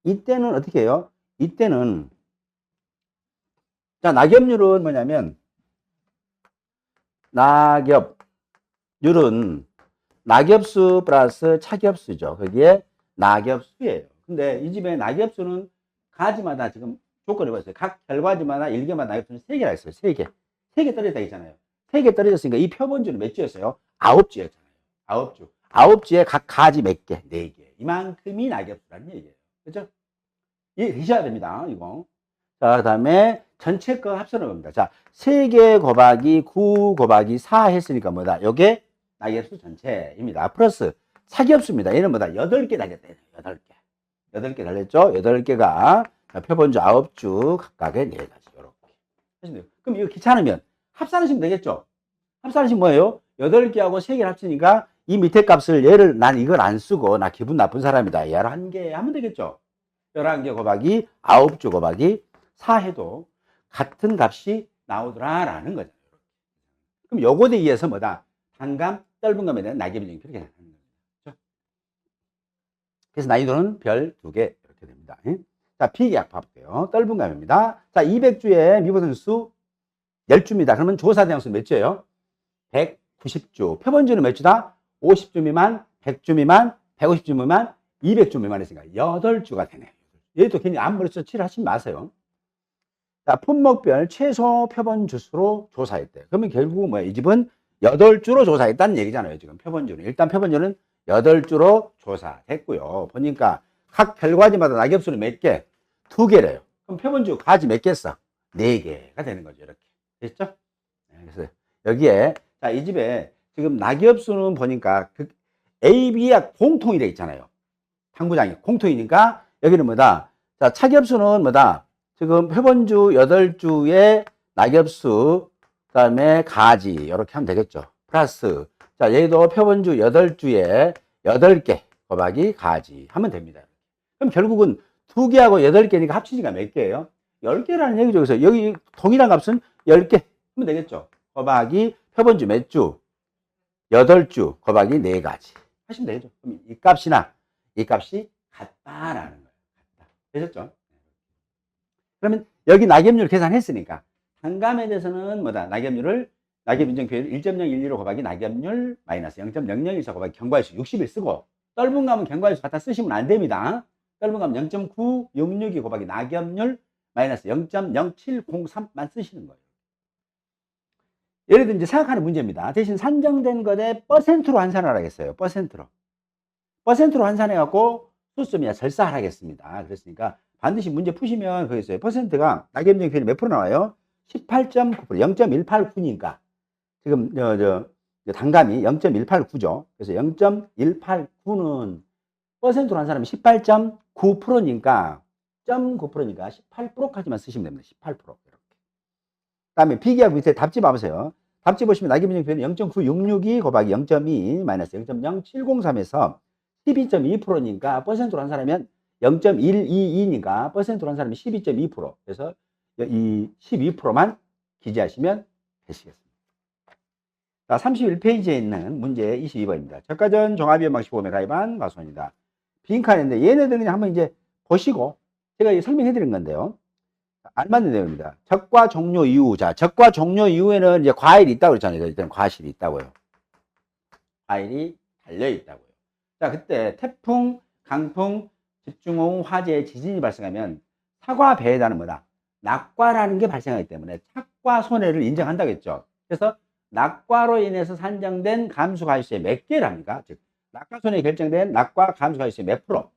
이때는 어떻게 해요? 이때는 자, 낙엽률은 뭐냐면 낙엽률은 낙엽수 플러스 차겹수죠. 거기에 낙엽수예요. 근데 이 집에 낙엽수는 가지마다 지금 조건을 봤어요. 각 결과지마다 1개마다 낙엽수는 3개라 했어요. 3개. 3개 떨어졌다 했잖아요. 3개 떨어졌으니까 이 표본주는 몇 주였어요? 9주였잖아요. 9주. 9주에 각 가지 몇 개? 4개. 이만큼이 낙엽수라는 얘기예요. 그죠? 이해되셔야 됩니다. 이거. 자, 그 다음에 전체 거 합산을 봅니다. 자, 3개 곱하기 9 곱하기 4 했으니까 뭐다? 요게 낙엽수 전체입니다. 플러스 차겹수입니다. 얘는 뭐다? 8개 달렸다. 8개. 8개 달렸죠? 8개가 표본주 9주 각각의 4가지. 요렇게. 그럼 이거 귀찮으면 합산하시면 되겠죠? 합산하시면 뭐예요? 8개하고 3개를 합치니까 이 밑에 값을 얘를 난 이걸 안 쓰고 나 기분 나쁜 사람이다. 11개 하면 되겠죠? 11개 곱하기 9주 곱하기 4 해도 같은 값이 나오더라라는 거죠. 그럼 요거에 의해서 뭐다? 단감, 떫은 감에 대한 낙엽 인정비를 계산하는 거죠. 그래서 난이도는 별 2개 이렇게 됩니다. 자, B계약 봐볼게요. 떫은 감입니다. 자, 200주의 미보상 수 10주입니다. 그러면 조사 대항수 몇 주예요? 190주. 표본주는 몇 주다? 50주 미만, 100주 미만, 150주 미만, 200주 미만 했으니까 8주가 되네요. 얘도 괜히 앞머리서 칠하지 마세요. 자, 품목별 최소 표본주 수로 조사했대요. 그러면 결국 뭐야? 이 집은 8주로 조사했다는 얘기잖아요. 지금 표본주는. 일단 표본주는 8주로 조사했고요. 보니까 각 결과지마다 낙엽수는 몇 개? 2개래요. 그럼 표본주 가지 몇 개 써? 4개가 되는 거죠. 이렇게. 됐죠? 그래서 여기에 자, 이 집에 지금 낙엽수는 보니까 그 A, B가 공통이래 있잖아요. 당구장이 공통이니까 여기는 뭐다? 자, 차겹수는 뭐다? 지금 표본주 8주에 낙엽수 그다음에 가지 이렇게 하면 되겠죠. 플러스 자, 얘도 표본주 8주에 8개 곱하기 가지 하면 됩니다. 그럼 결국은 2개하고 8개니까 합치니까 몇 개예요? 10개라는 얘기죠. 그래서 여기 동일한 값은 10개 하면 되겠죠. 곱하기 표본주 몇 주? 8주 곱하기 4가지 하시면 되죠. 그럼 이 값이나 이 값이 같다라는 거예요. 같다. 되셨죠? 그러면 여기 낙엽률 계산했으니까. 단감에 대해서는 뭐다? 낙엽 인정 비율 1.012로 곱하기 낙엽률 마이너스 0.001서 곱하기 경과일수 60을 쓰고, 떫은 감은 경과일수 갖다 쓰시면 안 됩니다. 떫은 감 0.966이 곱하기 낙엽률 마이너스 0.0703만 쓰시는 거예요. 예를 들어 이제 생각하는 문제입니다. 대신 산정된 것에 퍼센트로 환산을 하겠어요. 퍼센트로 환산해갖고 수점이야 절사하라겠습니다. 그랬으니까 반드시 문제 푸시면 그거 있어요. 퍼센트가 낙엽적 비율이 몇 프로 나와요? 18.9%, 0.189니까 지금 단감이 0.189죠. 그래서 0.189는 퍼센트로 환산하면 18.9%니까 0.9%니까 18%까지만 쓰시면 됩니다. 18%. 이렇게. 그다음에 비교하고 밑에 답지 봐보세요. 답지 보시면 낙엽적 비율은 0.966이 곱하기 0.2 마이너스 0.0703에서 12.2%니까 퍼센트로 환산하면 0.122니까 퍼센트로 환산하면 12.2%. 그래서 이 12%만 기재하시면 되시겠습니다. 자, 31페이지에 있는 문제 22번입니다. 저가전 종합이용 방식 보험에 가입한 가수원입니다. 빈칸인데 얘네들 그냥 한번 이제 보시고 제가 설명해 드린 건데요. 알맞는 내용입니다. 적과 종료 이후. 자, 적과 종료 이후에는 이제 과일이 있다고 그랬잖아요. 일단 과실이 있다고요. 과일이 달려 있다고요. 자, 그때 태풍, 강풍, 집중호우, 화재, 지진이 발생하면 사과, 배에다는 뭐다? 낙과라는 게 발생하기 때문에 착과 손해를 인정한다고 했죠. 그래서 낙과로 인해서 산정된 감수가율수의 몇 개랍니까? 즉, 낙과 손해에 결정된 낙과 감수가율수의 몇 프로?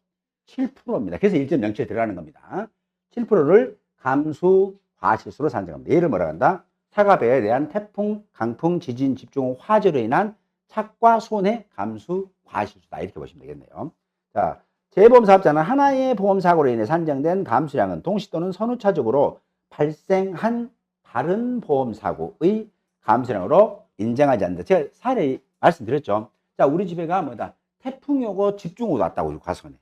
7%입니다. 그래서 1.07 들어가는 겁니다. 7%를 감수과실수로 산정합니다. 얘를 뭐라 한다? 사과, 배에 대한 태풍, 강풍, 지진, 집중호우, 화재로 인한 착과 손해 감수 과실수다. 이렇게 보시면 되겠네요. 자, 재보험사업자는 하나의 보험사고로 인해 산정된 감수량은 동시 또는 선후차적으로 발생한 다른 보험사고의 감수량으로 인정하지 않는다. 제가 사례 말씀드렸죠. 자, 우리 집에가 뭐다? 태풍이 오고 집중호우가 왔다고, 과손에.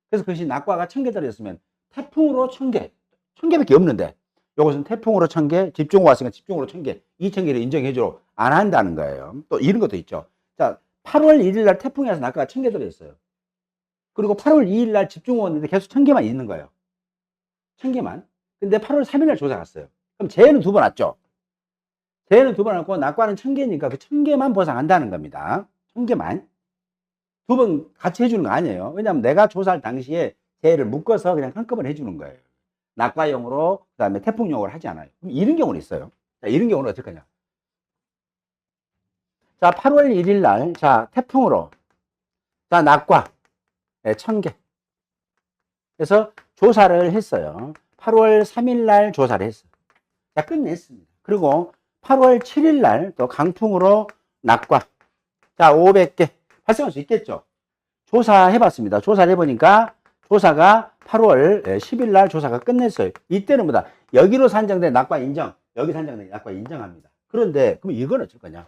그래서 그것이 낙과가 1000개 들어있으면 태풍으로 1000개, 1000개밖에 없는데 이것은 태풍으로 1000개, 집중호우 왔으니까 집중호우로 1000개, 2000개를 인정해주로 안 한다는 거예요. 또 이런 것도 있죠. 자, 8월 1일 날 태풍이 와서 낙과가 1000개 들어있어요. 그리고 8월 2일 날 집중호우 왔는데 계속 1000개만 있는 거예요. 1000개만. 근데 8월 3일 날 조사 갔어요. 그럼 재해는 2번 왔죠. 재해는 2번 왔고 낙과는 1000개니까 그 1000개만 보상한다는 겁니다. 1000개만. 2번 같이 해주는 거 아니에요. 왜냐하면 내가 조사할 당시에 재해를 묶어서 그냥 한꺼번에 해주는 거예요. 낙과용으로, 그 다음에 태풍용으로 하지 않아요. 그럼 이런 경우는 있어요. 자, 이런 경우는 어떨 거냐. 자, 8월 1일 날, 자, 태풍으로, 자, 낙과, 네, 1000개. 그래서 조사를 했어요. 8월 3일 날 조사를 했어요. 자, 끝냈습니다. 그리고 8월 7일 날 또 강풍으로 낙과, 자, 500개. 발생할 수 있겠죠. 조사해봤습니다. 조사를 해보니까 조사가 8월 10일 날 조사가 끝냈어요. 이때는 뭐다? 여기로 산정된 낙과 인정, 여기 산정된 낙과 인정합니다. 그런데 그럼 이건 어쩔 거냐?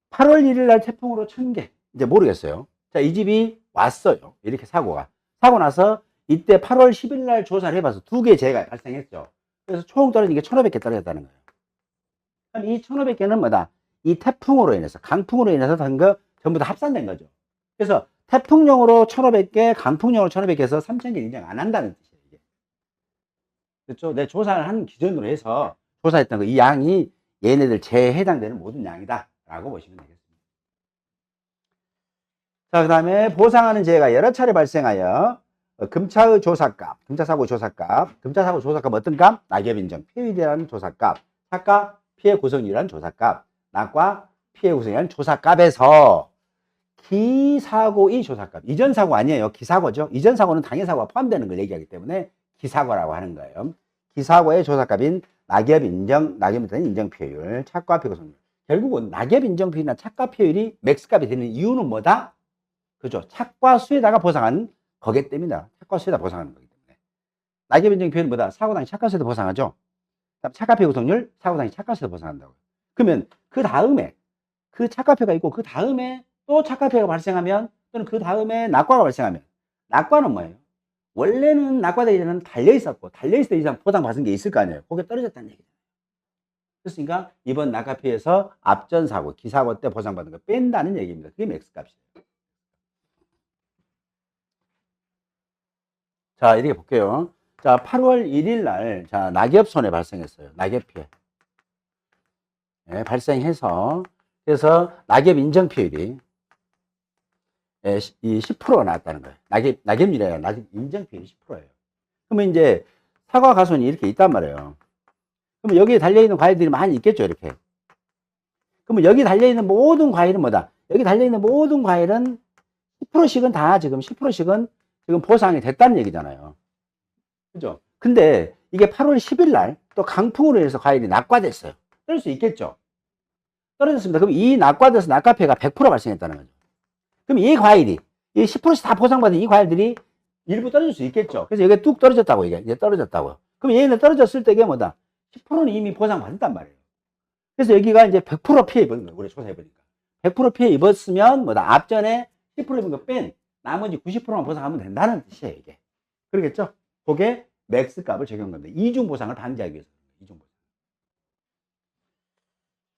8월 1일 날 태풍으로 1000개. 이제 모르겠어요. 자, 이 집이 왔어요. 이렇게 사고가. 사고 나서 이때 8월 10일 날 조사를 해봐서 2개 재해가 발생했죠. 그래서 총 떨어진 게 1500개 떨어졌다는 거예요. 그럼 이 1500개는 뭐다? 이 태풍으로 인해서, 강풍으로 인해서 된 거 전부 다 합산된 거죠. 그래서 태풍용으로 1500개, 강풍용으로 1500개 해서 3000개 인정 안 한다는 뜻이에요. 이게. 그렇죠? 내 조사를 한 기준으로 해서 조사했던 거, 이 양이 얘네들 재해에 해당되는 모든 양이다. 라고 보시면 되겠습니다. 자, 그 다음에 보상하는 재해가 여러 차례 발생하여 금차의 조사값, 금차사고 조사값, 금차사고 조사값 어떤 값? 낙엽인정, 피해율이라는 조사값, 착가 피해 구성률이라는 조사값, 낙과 피해 구성이라는 조사값에서 기사고의 조사값, 이전 사고 아니에요. 기사고죠. 이전 사고는 당해 사고가 포함되는 걸 얘기하기 때문에 기사고라고 하는 거예요. 기사고의 조사값인 낙엽인정, 낙엽인정 인정 피해율, 착과 피해 구성률. 결국은 낙엽인정 피해율이나 착과 피해율이 맥스값이 되는 이유는 뭐다? 그죠? 착과 수에다가 보상한 거기 때문이다. 착과 수에다 보상하는 거기 때문에. 낙엽인정 피해율은 뭐다? 사고 당시 착과 수에다 보상하죠. 착과 피해 구성률, 사고 당시 착과 수에다 보상한다고. 그러면 그 다음에 그 착과피해가 있고 그 다음에 또 착과피해가 발생하면 또는 그 다음에 낙과가 발생하면 낙과는 뭐예요? 원래는 낙과되기 전에는 달려있었고 달려있을 때 이상 보상받은 게 있을 거 아니에요. 그게 떨어졌다는 얘기죠. 그렇으니까 이번 낙과피해에서 앞전 사고, 기사고 때 보상받은 거 뺀다는 얘기입니다. 그게 맥스값이에요. 자, 이렇게 볼게요. 자, 8월 1일 날, 자, 낙엽 손해 발생했어요. 낙엽 피해. 예, 발생해서, 그래서 낙엽 인정 피해율이 예, 이 10%가 나왔다는 거예요. 낙엽이래요. 낙엽 인정 피해율이 10%예요. 그러면 이제 사과 가손이 이렇게 있단 말이에요. 그러면 여기에 달려있는 과일들이 많이 있겠죠, 이렇게. 그러면 여기 달려있는 모든 과일은 뭐다? 여기 달려있는 모든 과일은 10%씩은 다 지금 10%씩은 지금 보상이 됐다는 얘기잖아요. 그죠? 근데 이게 8월 10일 날 또 강풍으로 인해서 과일이 낙과됐어요. 떨어질 수 있겠죠? 떨어졌습니다. 그럼 이 낙과돼서 낙과피해가 100% 발생했다는 거죠. 그럼 이 과일이, 이 10%씩 다 보상받은 이 과일들이 일부 떨어질 수 있겠죠? 그래서 여기 뚝 떨어졌다고 이게 떨어졌다고요. 그럼 얘는 떨어졌을 때 이게 뭐다? 10%는 이미 보상받았단 말이에요. 그래서 여기가 이제 100% 피해 입은 거예요. 우리 조사해보니까. 100% 피해 입었으면 뭐다? 앞전에 10% 입은 거 뺀 나머지 90%만 보상하면 된다는 뜻이에요, 이게. 그러겠죠? 그게 맥스 값을 적용한 겁니다. 이중 보상을 방지하기 위해서. 이중 보상.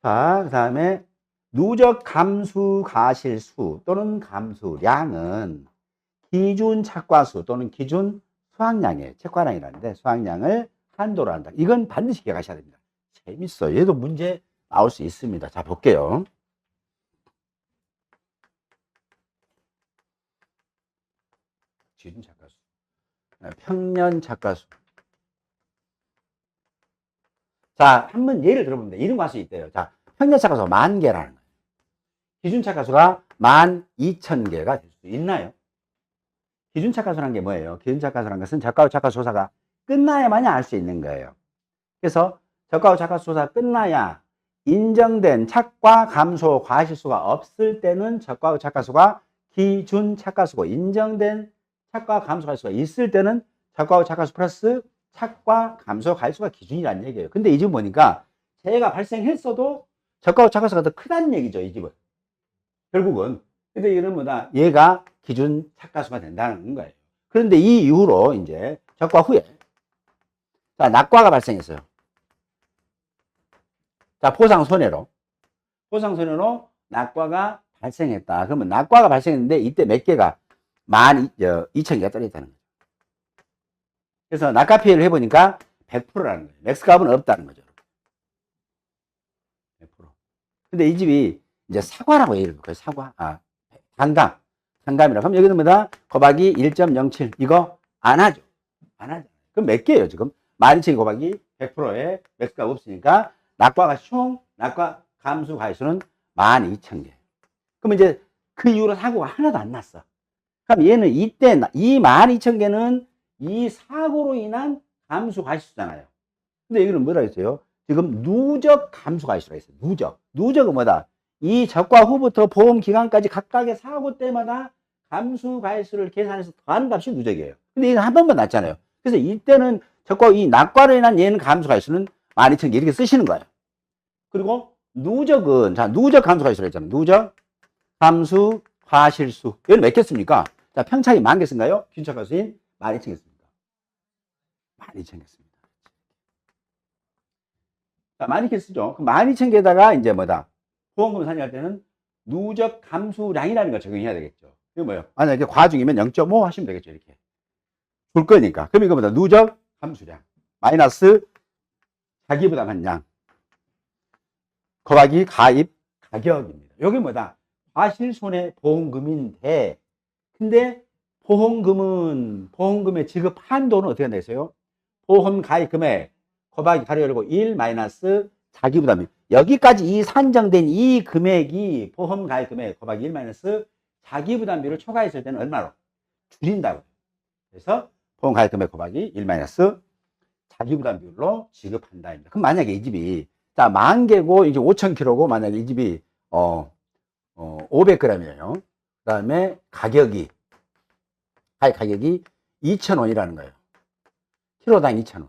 자, 그 다음에 누적 감수 가실수 또는 감수량은 기준 착과수 또는 기준 수확량의 착과량이라는데 수확량을 한도로 한다. 이건 반드시 기억하셔야 됩니다. 재밌어요. 얘도 문제 나올 수 있습니다. 자, 볼게요. 기준 착과수, 평년 착과수. 자, 한번 예를 들어보면 돼. 이런 과수 있대요. 자, 평년 착과수 10,000개라는 거예요. 기준 착과수가 12,000개가 될 수 있나요? 기준 착과수라는 게 뭐예요? 기준 착과수라는 것은 적과후 착과수 조사가 끝나야만이 알 수 있는 거예요. 그래서 적과후 착과수 조사가 끝나야 인정된 착과 감소 과실수가 없을 때는 적과후 착과수가 기준 착과수고, 인정된 착과 감소 과실수가 있을 때는 적과후 착과수 플러스 착과 감소 과실수가 기준이라는 얘기예요. 근데 이 집은 보니까 재해가 발생했어도 적과후 착과수가 더 크다는 얘기죠, 이 집은. 결국은. 근데 이는 뭐다? 얘가 기준 착과수가 된다는 거예요. 그런데 이 이후로 이제 적과 후에 자, 낙과가 발생했어요. 자, 포상손해로 낙과가 발생했다. 그러면 낙과가 발생했는데 이때 몇 개가 12,000개가 떨어졌다는 거죠. 그래서 낙과 피해를 해보니까 100%라는 거예요. 맥스 값은 없다는 거죠. 100%. 근데 이 집이 이제 사과라고 얘기를 해요. 사과. 단감이라. 그럼 여기는 뭐다? 곱하기 1.07. 이거 안 하죠. 안 하죠. 그럼 몇 개예요, 지금? 12,000 곱하기 100%에 맥스가 없으니까 낙과가 낙과 감수 과실수는 12,000개. 그럼 이제 그 이후로 사고가 하나도 안 났어. 그럼 얘는 이때 이 12,000개는 이 사고로 인한 감수 과실수잖아요. 근데 여기는 뭐라 했어요? 지금 누적 감수 과실수가 있어요. 누적은 뭐다? 이 적과 후부터 보험 기간까지 각각의 사고 때마다 감수 과실수를 계산해서 더하는 값이 누적이에요. 근데 이건 한 번만 났잖아요. 그래서 이때는 적과 이 낙과로 인한 얘는 감수 과실수는 12,000개 이렇게 쓰시는 거예요. 그리고 누적은 자, 누적 감수 과실수를 했잖아요. 누적 감수 과실수. 얘는 몇 개 씁니까? 자, 평차이 10,000개 쓴가요? 균착과수인 12,000개 씁니다. 12,000개 씁니다. 자, 12,000개 쓰죠. 그럼 12,000개에다가 이제 뭐다? 보험금 산정할 때는 누적 감수량이라는 걸 적용해야 되겠죠. 이게 뭐예요? 만약에 과중이면 0.5 하시면 되겠죠. 이렇게. 줄 거니까. 그럼 이거보다 누적 감수량. 마이너스 자기부담한 양. 곱하기 가입 가격입니다. 여기 뭐다? 과실손해보험금인데, 근데 보험금의 지급 한도는 어떻게 되세요? 보험 가입 금액 곱하기 가로 열고 1 마이너스 자기부담이. 여기까지 이 산정된 이 금액이 보험 가입 금액 곱하기 1 마이너스 자기부담비를 초과했을 때는 얼마로? 줄인다고. 그래서 보험 가입 금액 곱하기 1 마이너스 자기부담 비율로 지급한다. 그럼 만약에 이 집이 자 10,000개고 이제 5,000kg고 만약에 이 집이 500g이에요. 그 다음에 가격이 2,000원이라는 거예요. 키로당 2,000원.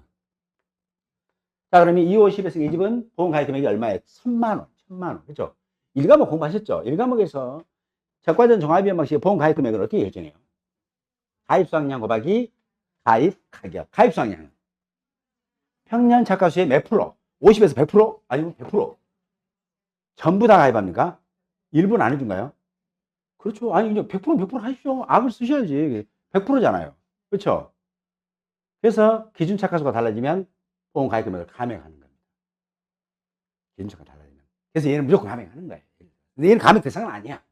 자, 그러면 250에서 이 집은 보험 가입 금액이 얼마예요? 1,000만 원. 그죠? 1과목 공부하셨죠? 1과목에서 적과전 종합비용 방식의 보험 가입 금액을 어떻게 결정해요? 가입 수확량 곱하기 가입 가격. 가입 수확량. 평년 착과수의 몇 프로? 50에서 100%? 아니면 100%? 전부 다 가입합니까? 일부는 안 해준가요? 그렇죠. 아니, 이제 100%는 100% 하십시오. 악을 쓰셔야지. 100%잖아요. 그렇죠? 그래서 기준착하수가 달라지면 보험 가입 금액을 감액하는 겁니다. 기준착하수가 달라지면. 그래서 얘는 무조건 감액하는 거예요. 근데 얘는 감액 대상은 아니야.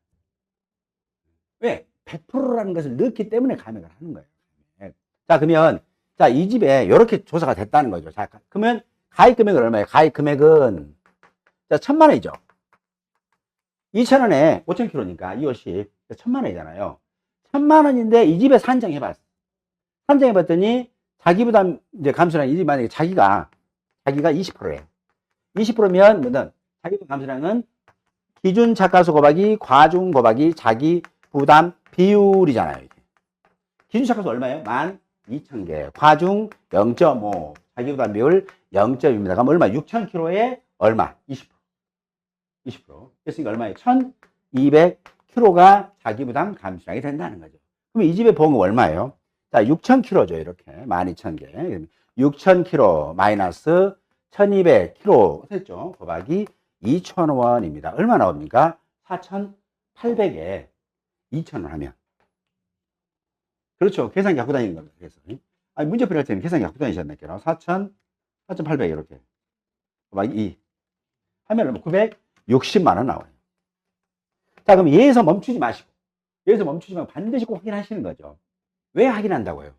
왜? 100%라는 것을 넣기 때문에 감액을 하는 거예요. 자, 그러면, 자, 이 집에 이렇게 조사가 됐다는 거죠. 자, 그러면 가입 금액은 얼마예요? 가입 금액은, 자, 1000만 원이죠. 2000원에 5000km니까 250, 1000만 원이잖아요. 1000만 원인데 이 집에 산정해봤어. 산정해봤더니 자기 부담 이제 감수량 이 집 만약에 자기가 20%예요. 20%면 뭐든 자기 부담 감수량은 기준 차가수 곱하기 과중 곱하기 자기 부담 비율이잖아요. 이게. 기준 차가수 얼마예요? 12,000개. 과중 0.5. 자기 부담 비율 0.2입니다. 그럼 얼마? 6,000km에 얼마? 20%. 20%. 그래서 얼마예요? 1,200km가 자기 부담 감수량이 된다는 거죠. 그럼 이 집의 보험은 얼마예요? 자, 6,000km죠. 이렇게. 12,000개. 6,000km 마이너스 1,200km 됐죠? 곱하기 2,000원입니다. 얼마 나옵니까? 4,800에 2,000원 하면. 그렇죠. 계산기 갖고 다니는 겁니다. 그래서. 아니, 문제풀이 할 때는 계산기 갖고 다니셨네요. 4,800 이렇게. 곱하기 2. 하면 960만 원 나와요. 자, 그럼 얘에서 멈추지 마시고. 얘에서 멈추지 말고 반드시 꼭 확인하시는 거죠. 왜 확인한다고요?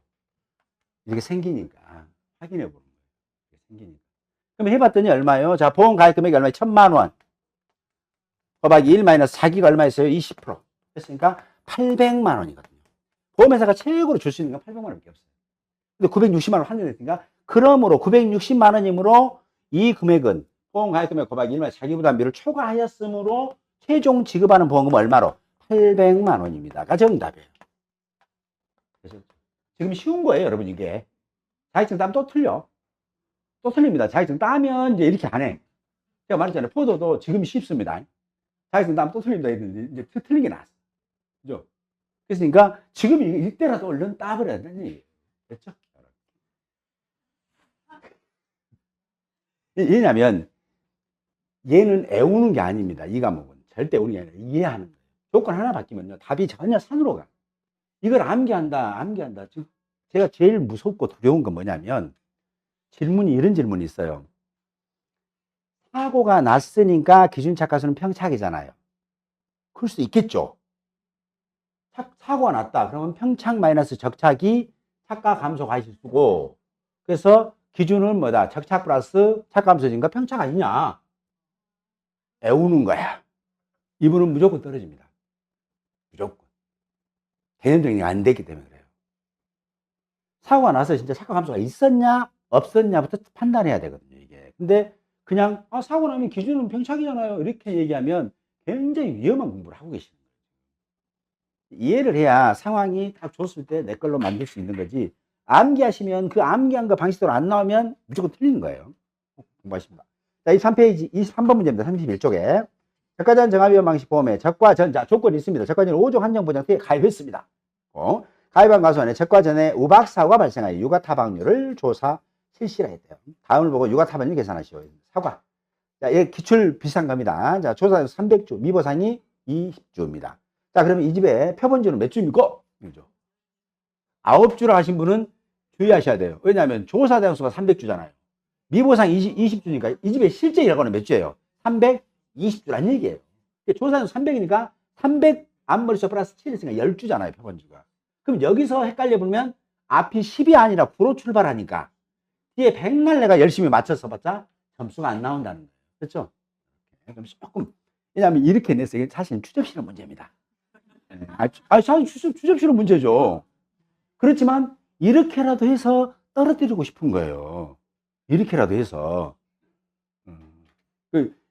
이렇게 생기니까. 확인해 보는 거예요. 이렇게 생기니까. 그럼 해봤더니 얼마예요? 자, 보험 가입 금액이 얼마예요? 1,000만 원. 곱하기 1 마이너스 자기가 얼마였어요? 20%. 했으니까 800만 원이거든요. 보험회사가 최고로 줄 수 있는 건 800만 원밖에 없어요. 근데 960만 원 환전됐으니까, 그러므로 960만 원이므로 이 금액은 보험 가입 금액 곱하기 1 마이너스 자기 부담비를 초과하였으므로 최종 지급하는 보험금은 얼마로? 800만 원입니다가 정답이에요. 그래서 지금 쉬운 거예요, 여러분. 이게 자격증 따면 또 틀려. 또 틀립니다. 자격증 따면 이제 이렇게 안 해. 제가 말했잖아요. 포도도 지금 쉽습니다. 자격증 따면 또 틀립니다. 이제 틀린 게 나았어. 그죠? 그러니까 지금 이때라도 얼른 따버려야 되는 얘기예요. 됐죠? 왜냐면 얘는 애우는 게 아닙니다. 이 과목은. 절대 애우는 게 아니라 이해하는 거예요. 조건 하나 바뀌면요. 답이 전혀 산으로 가. 이걸 암기한다. 즉, 제가 제일 무섭고 두려운 건 뭐냐면, 이런 질문이 있어요. 사고가 났으니까 기준착가수는 평착이잖아요. 그럴 수도 있겠죠. 사고가 났다. 그러면 평착 마이너스 적착이 착가 감소 과실수고, 그래서 기준은 뭐다? 적착 플러스 착가 감소진과 평착 아니냐? 애우는 거야. 이분은 무조건 떨어집니다. 무조건. 개념적인 게 안 됐기 때문에 그래요. 사고가 나서 진짜 착가 감소가 있었냐 없었냐부터 판단해야 되거든요, 이게. 근데 그냥 사고 나면 기준은 평착이잖아요, 이렇게 얘기하면 굉장히 위험한 공부를 하고 계시는 거예요. 이해를 해야 상황이 딱 줬을 때 내 걸로 만들 수 있는 거지, 암기하시면 그 암기한 거 방식대로 안 나오면 무조건 틀리는 거예요. 공부하십니다. 자, 23페이지 23번 문제입니다. 31쪽에 적과전 정합위험 방식 보험에 적과전자 조건이 있습니다. 적과전 5종 한정보장대에 가입했습니다. 가입한 가수안에 적과전에 우박사고가 발생하여 유가타박률을 조사 실시를 했대요. 다음을 보고 유가타박률 계산하시오. 사과. 자, 얘 기출 비슷한 겁니다. 자, 조사 300주, 미보상이 20주입니다. 자, 그러면 이 집에 표본주는 몇 주입니까? 9주라 하신 분은 주의하셔야 돼요. 왜냐하면 조사 대수가 300주잖아요. 미보상 20주니까 이 집에 실제 일하고는 몇 주예요? 320주란 얘기예요. 조사 대수 300이니까 300 앞머리수 플러스 7 있으니까 10주잖아요, 표본주가. 그럼 여기서 헷갈려 보면 앞이 10이 아니라 9로 출발하니까 뒤에 100날 내가 열심히 맞춰서 봤자 점수가 안 나온다는 거예요. 그렇죠? 그럼 조금, 왜냐하면 이렇게 냈어요. 이게 사실 추접실험 문제입니다. 사실 추접실험 문제죠. 그렇지만 이렇게라도 해서 떨어뜨리고 싶은 거예요. 이렇게라도 해서.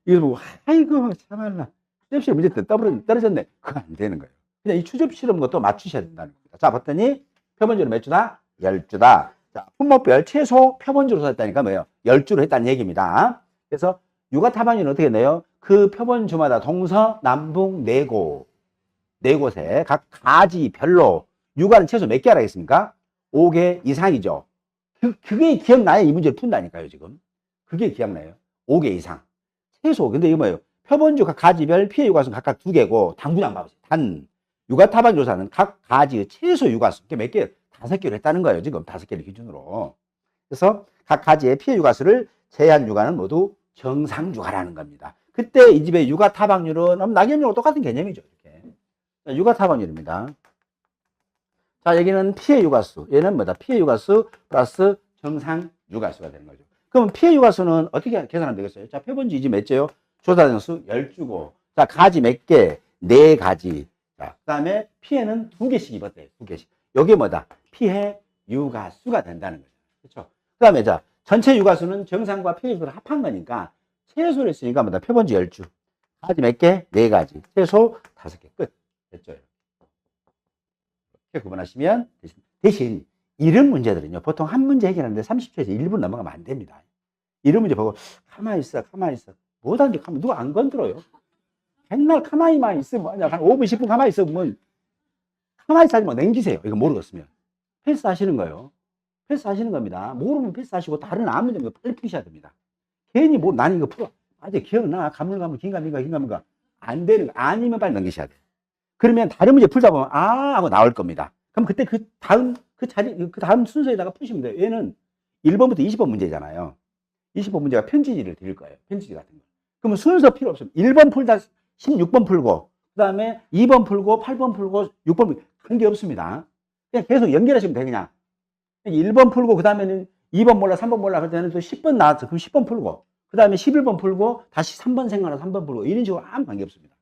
이거 보고, 아이고, 참말라. 추접실험 문제 때 떨어졌네. 그거 안 되는 거예요. 그냥 이 추접실험 것도 맞추셔야 된다는 겁니다. 자, 봤더니 표본주는 몇 주다? 10주다. 자, 품목별 최소 표본주로 했다니까 뭐예요? 10주로 했다는 얘기입니다. 그래서 유가타반율은 어떻게 내요? 그 표본주마다 동서남북 4곳에 각 가지별로 유가는 최소 몇 개 하라겠습니까? 5개 이상이죠. 그게 기억나야 이 문제를 푼다니까요, 지금. 그게 기억나요. 5개 이상. 최소. 근데 이거 뭐예요? 표본주 각 가지별 피해 유가수는 각각 2개고, 당분양 봐보세요. 유가타반 조사는 각 가지의 최소 유가수. 그게 몇 개? 5개로 했다는 거예요. 지금 5개를 기준으로. 그래서 각 가지의 피해 유가수를 제한 유가는 모두 정상 유가라는 겁니다. 그때 이 집의 유가 타박률은 낙엽률하고 똑같은 개념이죠. 이렇게. 유가 타박률입니다. 자, 여기는 피해 유가수. 얘는 뭐다? 피해 유가수 플러스 정상 유가수가 되는 거죠. 그럼 피해 유가수는 어떻게 계산하면 되겠어요? 자, 표본지 이 집 몇 개요? 조사된 수 12고. 자, 가지 몇 개? 4가지. 자, 그 다음에 피해는 2개씩 입었대요. 2개씩. 요게 뭐다? 피해 유가수가 된다는 거죠. 그렇죠? 그 다음에 자, 전체 유가수는 정상과 피해 유가수를 합한 거니까 최소를 했으니까 뭐다? 표본지 10주. 가지 몇 개? 4가지. 최소 5개. 끝. 됐죠? 이렇게 구분하시면 대신 이런 문제들은요. 보통 한 문제 해결하는데 30초에서 1분 넘어가면 안 됩니다. 이런 문제 보고 가만히 있어. 가만히 있어. 뭐든지 가만히 누가 안 건드려요. 맨날 가만히만 있으면 뭐냐. 한 5분, 10분 가만히 있으면 가만히 있지 뭐 냉기세요. 이거 모르겠으면. 패스하시는 거예요. 패스하시는 겁니다. 모르면 패스하시고 다른 아무 문제 빨리 푸셔야 됩니다. 괜히 뭐 나는 이거 풀어. 아직 기억나. 가물가물 긴가민가 안 되는 거 아니면 빨리 넘기셔야 돼요. 그러면 다른 문제 풀다 보면 아 하고 나올 겁니다. 그럼 그때 그 다음 순서에다가 푸시면 돼요. 얘는 1번부터 20번 문제잖아요. 20번 문제가 편지지를 드릴 거예요. 편지지 같은 거. 그러면 순서 필요 없어요. 1번 풀다 16번 풀고 그 다음에 2번 풀고 8번 풀고 6번 풀고 관계 없습니다. 그냥 계속 연결하시면 돼요. 그냥 1번 풀고 그 다음에는 2번 몰라 3번 몰라 그럴 때는 또 10번 나왔어. 그럼 10번 풀고 그 다음에 11번 풀고 다시 3번 생각나서 3번 풀고 이런 식으로 아무 관계 없습니다.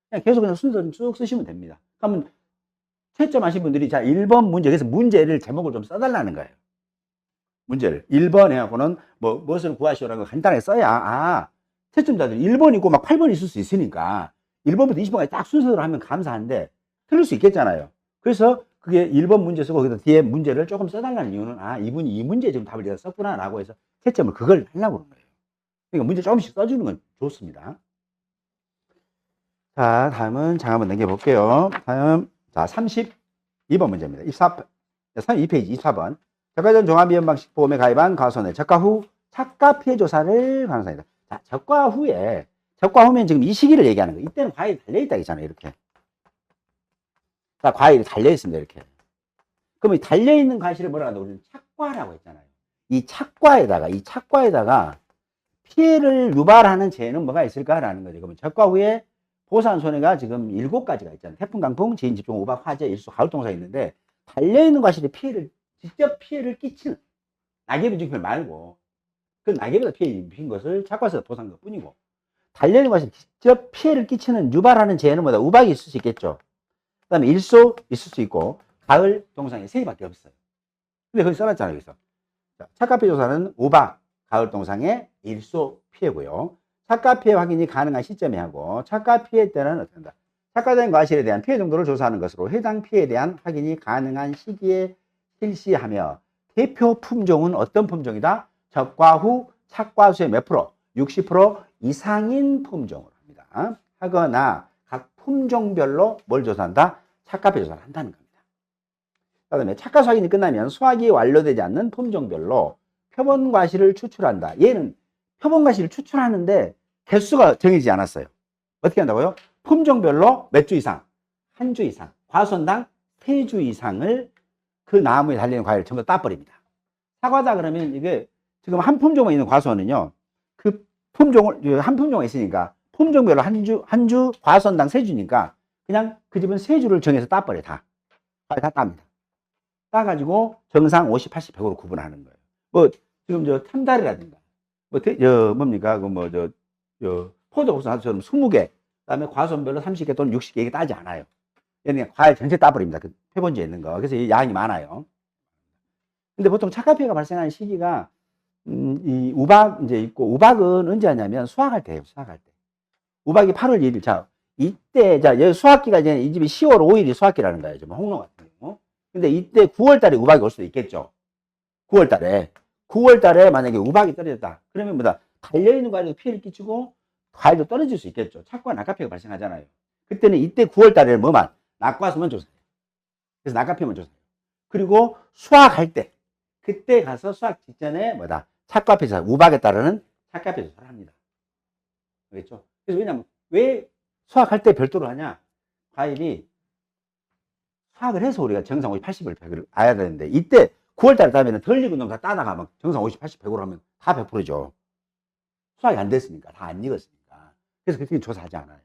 그냥 계속 그냥 순서를 쭉 쓰시면 됩니다. 그러면 채점 하신 분들이 자 1번 문제, 그래서 문제를 제목을 좀 써달라는 거예요. 문제를 1번 해갖고는 뭐 무엇을 구하시오라고 간단하게 써야 채점자들이 1번 있고 막 8번 있을 수 있으니까 1번부터 20번까지 딱 순서대로 하면 감사한데 틀릴 수 있겠잖아요. 그래서 그게 1번 문제 쓰고 거기다 뒤에 문제를 조금 써달라는 이유는 이분이 이 문제에 지금 답을 썼구나 라고 해서 채점을 그걸 하려고 그런 거예요. 그러니까 문제 조금씩 써주는 건 좋습니다. 자, 다음은 장 한번 넘겨볼게요. 다음, 자, 32번 문제입니다. 2페이지 24번. 저가전 종합이연 방식 보험에 가입한 가수원의 저가 후 착가 피해 조사를 관상이다. 자, 저가 후면 지금 이 시기를 얘기하는 거예요. 이때는 과일이 달려있다 했잖아요. 이렇게. 자, 과일이 달려있습니다. 이렇게. 그럼 이 달려있는 과실을 뭐라고 하는데 우리는 착과라고 했잖아요. 이 착과에다가 피해를 유발하는 재해는 뭐가 있을까라는 거죠. 그러면 저가 후에 보상 손해가 지금 7가지가 있잖아요. 태풍, 강풍, 지진, 집중, 우박, 화재, 일수, 가을동사 있는데 달려있는 과실이 직접 피해를 끼치는 낙엽이 증표 말고 그 낙엽에서 피해 입힌 것을 착과에서 보상한 것 뿐이고 달려있는 과실이 직접 피해를 끼치는 유발하는 재해는 뭐다? 우박이 있을 수 있겠죠. 그 다음에 일소 있을 수 있고 가을 동상이 3개밖에 없어요. 근데 거기 써놨잖아요. 여기서 착가 피해 조사는 우박, 가을 동상의 일소 피해고요. 착가 피해 확인이 가능한 시점에 하고 착가 피해 때는 어떻게 한다? 착가된 과실에 대한 피해 정도를 조사하는 것으로 해당 피해에 대한 확인이 가능한 시기에 실시하며 대표 품종은 어떤 품종이다? 적과 후 착과수의 몇 프로? 60% 이상인 품종을 합니다. 하거나 각 품종별로 뭘 조사한다? 착가 피해 조사를 한다는 겁니다. 그다음에 착가수 확인이 끝나면 수확이 완료되지 않는 품종별로 표본 과실을 추출한다. 얘는 표본 과실을 추출하는데 개수가 정해지지 않았어요. 어떻게 한다고요? 품종별로 몇 주 이상? 한 주 이상. 과수원당 3주 이상을 그 나무에 달리는 과일을 전부 다 따버립니다. 사과다 그러면 이게 지금 한 품종에 있는 과수원은요. 그 품종을 한 품종에 있으니까 품종별로 한 주 과수원당 3주니까 그냥 그 집은 3주를 정해서 따버려 다. 다 땁니다. 따가지고 정상 50, 80, 100으로 구분하는 거예요. 뭐 지금 저 참다리라든가 뭡니까 포도국수처럼 20개 그다음에 과수원별로 30개 또는 60개 이게 따지 않아요. 얘는 과일 전체 따버립니다. 그 표본지에 있는 거. 그래서 양이 많아요. 근데 보통 착가 피해가 발생하는 시기가 이 우박 이제 있고 우박은 언제 하냐면 수확할 때예요. 수확할 때. 우박이 8월 1일. 자, 이때 여기 수확기가 이제 이 집이 10월 5일이 수확기라는 거예요. 좀 홍로 같은 경우. 근데 이때 9월 달에 우박이 올 수도 있겠죠. 9월 달에 만약에 우박이 떨어졌다. 그러면 뭐다? 달려있는 과일도 피해를 끼치고 과일도 떨어질 수 있겠죠. 착과 낙가피해가 발생하잖아요. 그때는 이때 9월 달에는 뭐만? 낙과수만 조사해요. 그래서 낙가피해만 조사해요. 그리고 수확할 때, 그때 가서 수확 직전에 뭐다? 착과피해 조사, 우박에 따르는 착과피해 조사를 합니다. 알겠죠? 그래서 왜냐면, 왜 수확할 때 별도로 하냐? 과일이 수학을 해서 우리가 정상 50, 80을 100을 알아야 되는데, 이때 9월달에 따면 덜 익은 놈 다 따다가 막 정상 50, 80, 100으로 하면 다 100%죠. 수학이 안 됐으니까, 다 안 익었으니까. 그래서 그렇게 조사하지 않아요.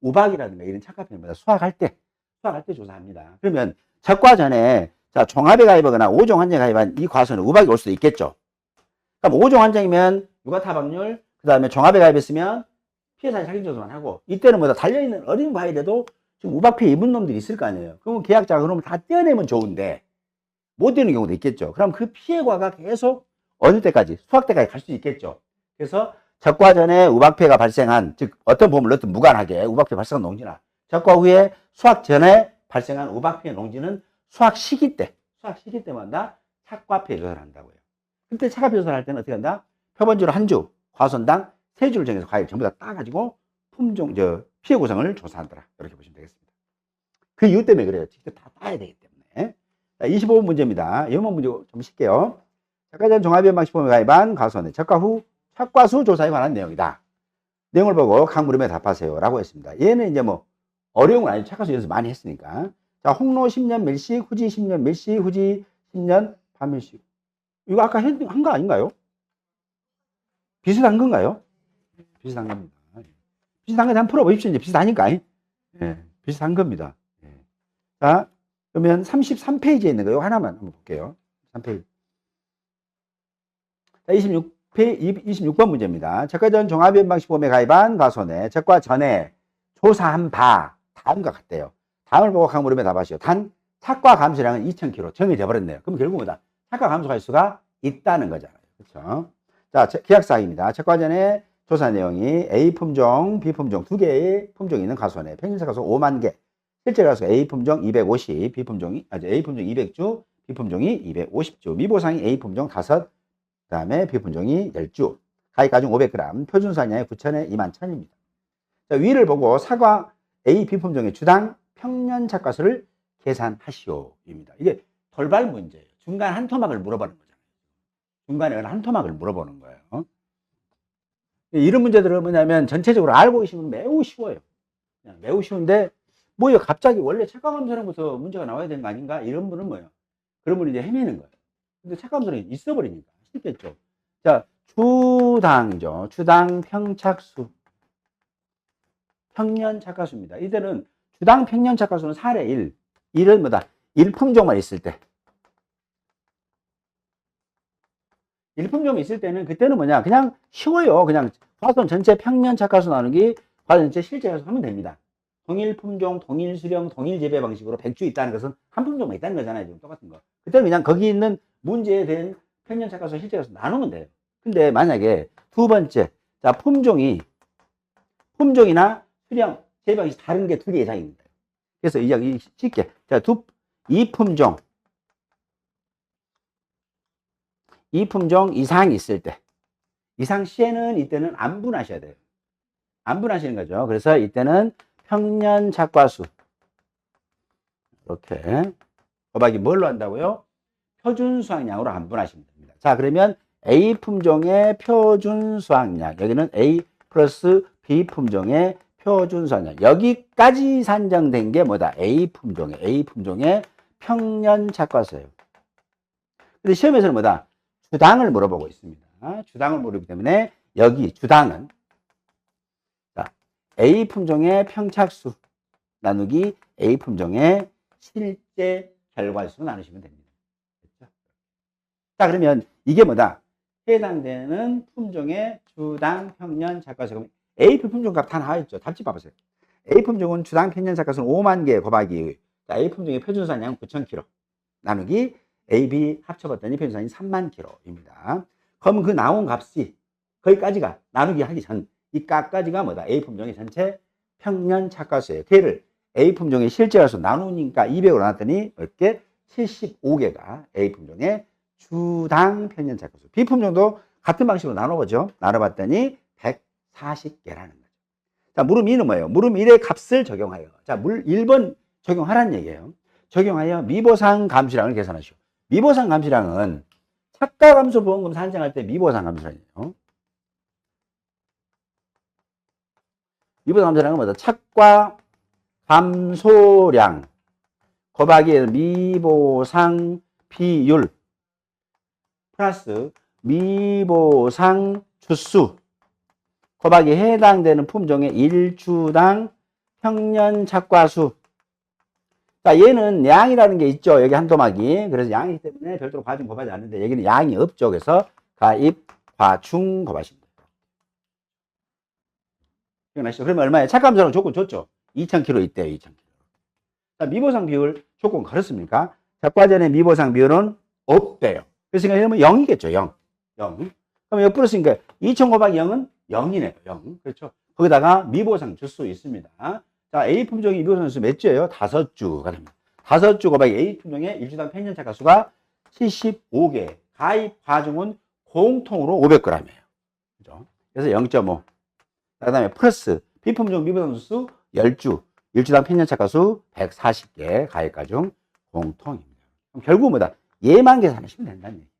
우박이라든가 이런 착과편보다 수학할 때 조사합니다. 그러면 적과 전에, 자, 종합에 가입하거나 5종 환자에 가입한 이 과수는 우박이 올 수도 있겠죠. 그럼 5종 환자이면 육아타박률, 그 다음에 종합에 가입했으면 피해사실 확인조사만 하고, 이때는 뭐다 달려있는 어린 과일에도 지금 우박피해 입은 놈들이 있을 거 아니에요. 그러면 계약자가 그러면 다 떼어내면 좋은데, 못 떼는 경우도 있겠죠. 그럼 그 피해과가 계속 어느 때까지, 수학 때까지 갈 수 있겠죠. 그래서 적과 전에 우박피해가 발생한, 즉 어떤 보험을 넣든 무관하게 우박피해 발생한 농지나 적과 후에 수학 전에 발생한 우박피해 농지는 수학 시기 때마다 착과피해 조사를 한다고요. 그때 착과피해 조사를 할 때는 어떻게 한다? 표본주로 한 주, 과수원당 3주를 정해서 과일 전부 다 따가지고 피해 구성을 조사하더라. 이렇게 보시면 되겠습니다. 그 이유 때문에 그래요. 직접 다 따야 되기 때문에. 자, 25번 문제입니다. 이번 문제 좀 쉽게요. 작가 전 종합연방시범에 가입한 과수원의 적과 후 착과수 조사에 관한 내용이다. 내용을 보고 각 물음에 답하세요. 라고 했습니다. 얘는 이제 뭐 어려운 건 아니죠. 착과수 연습 많이 했으니까. 자, 홍로 10년 밀씩, 후지 10년 밀씩, 후지 10년 반밀씩. 이거 아까 한 거 아닌가요? 비슷한 건가요? 비슷한 겁니다. 비슷한 거 한번 풀어보십시오. 이제 비슷하니까. 예, 비슷한 겁니다. 예. 자, 그러면 33페이지에 있는 거, 이거 하나만 한번 볼게요. 3페이지. 자, 26번 문제입니다. 적과전 종합연방시범에 가입한 과수원의 적과 전에 조사한 바, 다음과 같대요. 다음을 보고 각 물음에 답하시오. 단, 착과 감소량은 2000kg 정해져 버렸네요. 그럼 결국 뭐다? 착과 감소할 수가 있다는 거잖아요. 그렇죠? 자, 계약사항입니다. 적과 전에 조사 내용이 A 품종, B 품종 두 개의 품종이 있는 과수원에 평균 가수 5만 개, 실제 가수 A 품종 250, A 품종 200주, B 품종이 250주, 미보상이 A 품종 5, 그 다음에 B 품종이 10주, 가입 가중 500g, 표준 수확량이 9천에 2만 1,000입니다. 자, 위를 보고 사과 A, B 품종의 주당 평년 착과수를 계산하시오입니다. 이게 돌발 문제예요. 중간 한 토막을 물어보는 거잖아요. 중간에 한 토막을 물어보는 거예요. 이런 문제들은 뭐냐면 전체적으로 알고 계시면 매우 쉬워요. 그냥 매우 쉬운데 뭐예요? 갑자기 원래 착과감소량부터 문제가 나와야 되는 거 아닌가? 이런 분은 뭐예요? 그런 분이 이제 헤매는 거예요. 근데 착과감소량이 있어버리니까 쉽겠죠. 자, 주당이죠. 주당 평착수. 평년 착과수입니다. 이때는 주당 평년 착과수는 4의 1. 1은 뭐다? 1품종만 있을 때. 1품종이 있을 때는 그때는 뭐냐? 그냥 쉬워요. 그냥 과수원 전체 평년 착과수 나누기 과수원 전체 실제 가수 하면 됩니다. 동일 품종, 동일 수령, 동일 재배 방식으로 100주 있다는 것은 한 품종만 있다는 거잖아요. 지금 똑같은 거. 그때는 그냥 거기 있는 문제에 대한 평년 착과수 실제 가수 나누면 돼요. 근데 만약에 두 번째, 자, 품종이나 수령, 재배 방식 다른 게 2개 이상입니다. 그래서 이제 쉽게, 자, 이 품종 이상이 있을 때, 이상 시에는 이때는 안 분하셔야 돼요. 안 분하시는 거죠. 그래서 이때는 평년 착과수. 이렇게. 곱하기 뭘로 한다고요? 표준 수확량으로 안 분하시면 됩니다. 자, 그러면 A 품종의 표준 수확량. 여기는 A 플러스 B 품종의 표준 수확량. 여기까지 산정된 게 뭐다? A 품종의 평년 착과수예요. 근데 시험에서는 뭐다? 주당을 물어보고 있습니다. 주당을 물어보기 때문에 여기 주당은 자, A 품종의 평착수 나누기 A 품종의 실제 결과수 나누시면 됩니다. 그렇죠? 자, 그러면 이게 뭐다? 해당되는 품종의 주당 평년 착과수. A 품종 값 다 나와 있죠. 답지 봐보세요. A 품종은 주당 평년 착과수는 5만 개 곱하기 A 품종의 표준 수확량은 9,000kg 나누기 A, B 합쳐봤더니 표준산이 3만 kg입니다. 그럼 그 나온 값이 거기까지가 나누기 하기 전 이 값까지가 뭐다? A 품종의 전체 평년 착과수예요. 걔를 A 품종의 실제 가수 나누니까 200으로 나눴더니 이렇게 75개가 A 품종의 주당 평년 착과수. B 품종도 같은 방식으로 나눠보죠. 나눠봤더니 140개라는 거죠. 자, 물음 2는 뭐예요? 물음 1의 값을 적용하여. 자, 1번 적용하라는 얘기예요. 적용하여 미보상 감소량을 계산하시오. 미보상 감소량은 착과감소 보험금 산정할 때 미보상 감소량이에요. 미보상 감소량은 뭐다? 착과 감소량 곱하기 미보상 비율 플러스 미보상 주수 곱하기 해당되는 품종의 일주당 평년 착과수. 자, 얘는 양이라는 게 있죠. 여기 한 토막이. 그래서 양이기 때문에 별도로 과중 곱하지 않는데 여기는 양이 없죠. 그래서 가입, 과중 곱하시면 돼요. 기억나시죠? 그러면 얼마예요? 착감소랑 조건 줬죠. 2000kg 있대요. 2000kg. 자, 미보상 비율 조건 그렇습니까? 착과전의 미보상 비율은 없대요. 그래서 그러면 0이겠죠. 0. 0. 그럼 여기 플러스니까 2000 곱하기 0은 0이네요. 0. 그렇죠. 거기다가 미보상 주수 있습니다. 자, A 품종의 미보상 주수 몇 주예요? 5주가 됩니다. 5주 곱하기 A 품종의 일주당 평년 착과수가 75개. 가입 과중은 공통으로 500g이에요. 그죠? 그래서 0.5. 그 다음에 플러스 B 품종 미보상 주수 10주. 일주당 평년 착과수 140개. 가입 과중 공통입니다. 그럼 결국 뭐다? 얘만 계산하시면 된다는 얘기예요.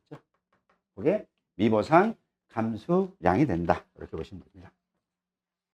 그렇죠? 그게 미보상 감수량이 된다. 이렇게 보시면 됩니다.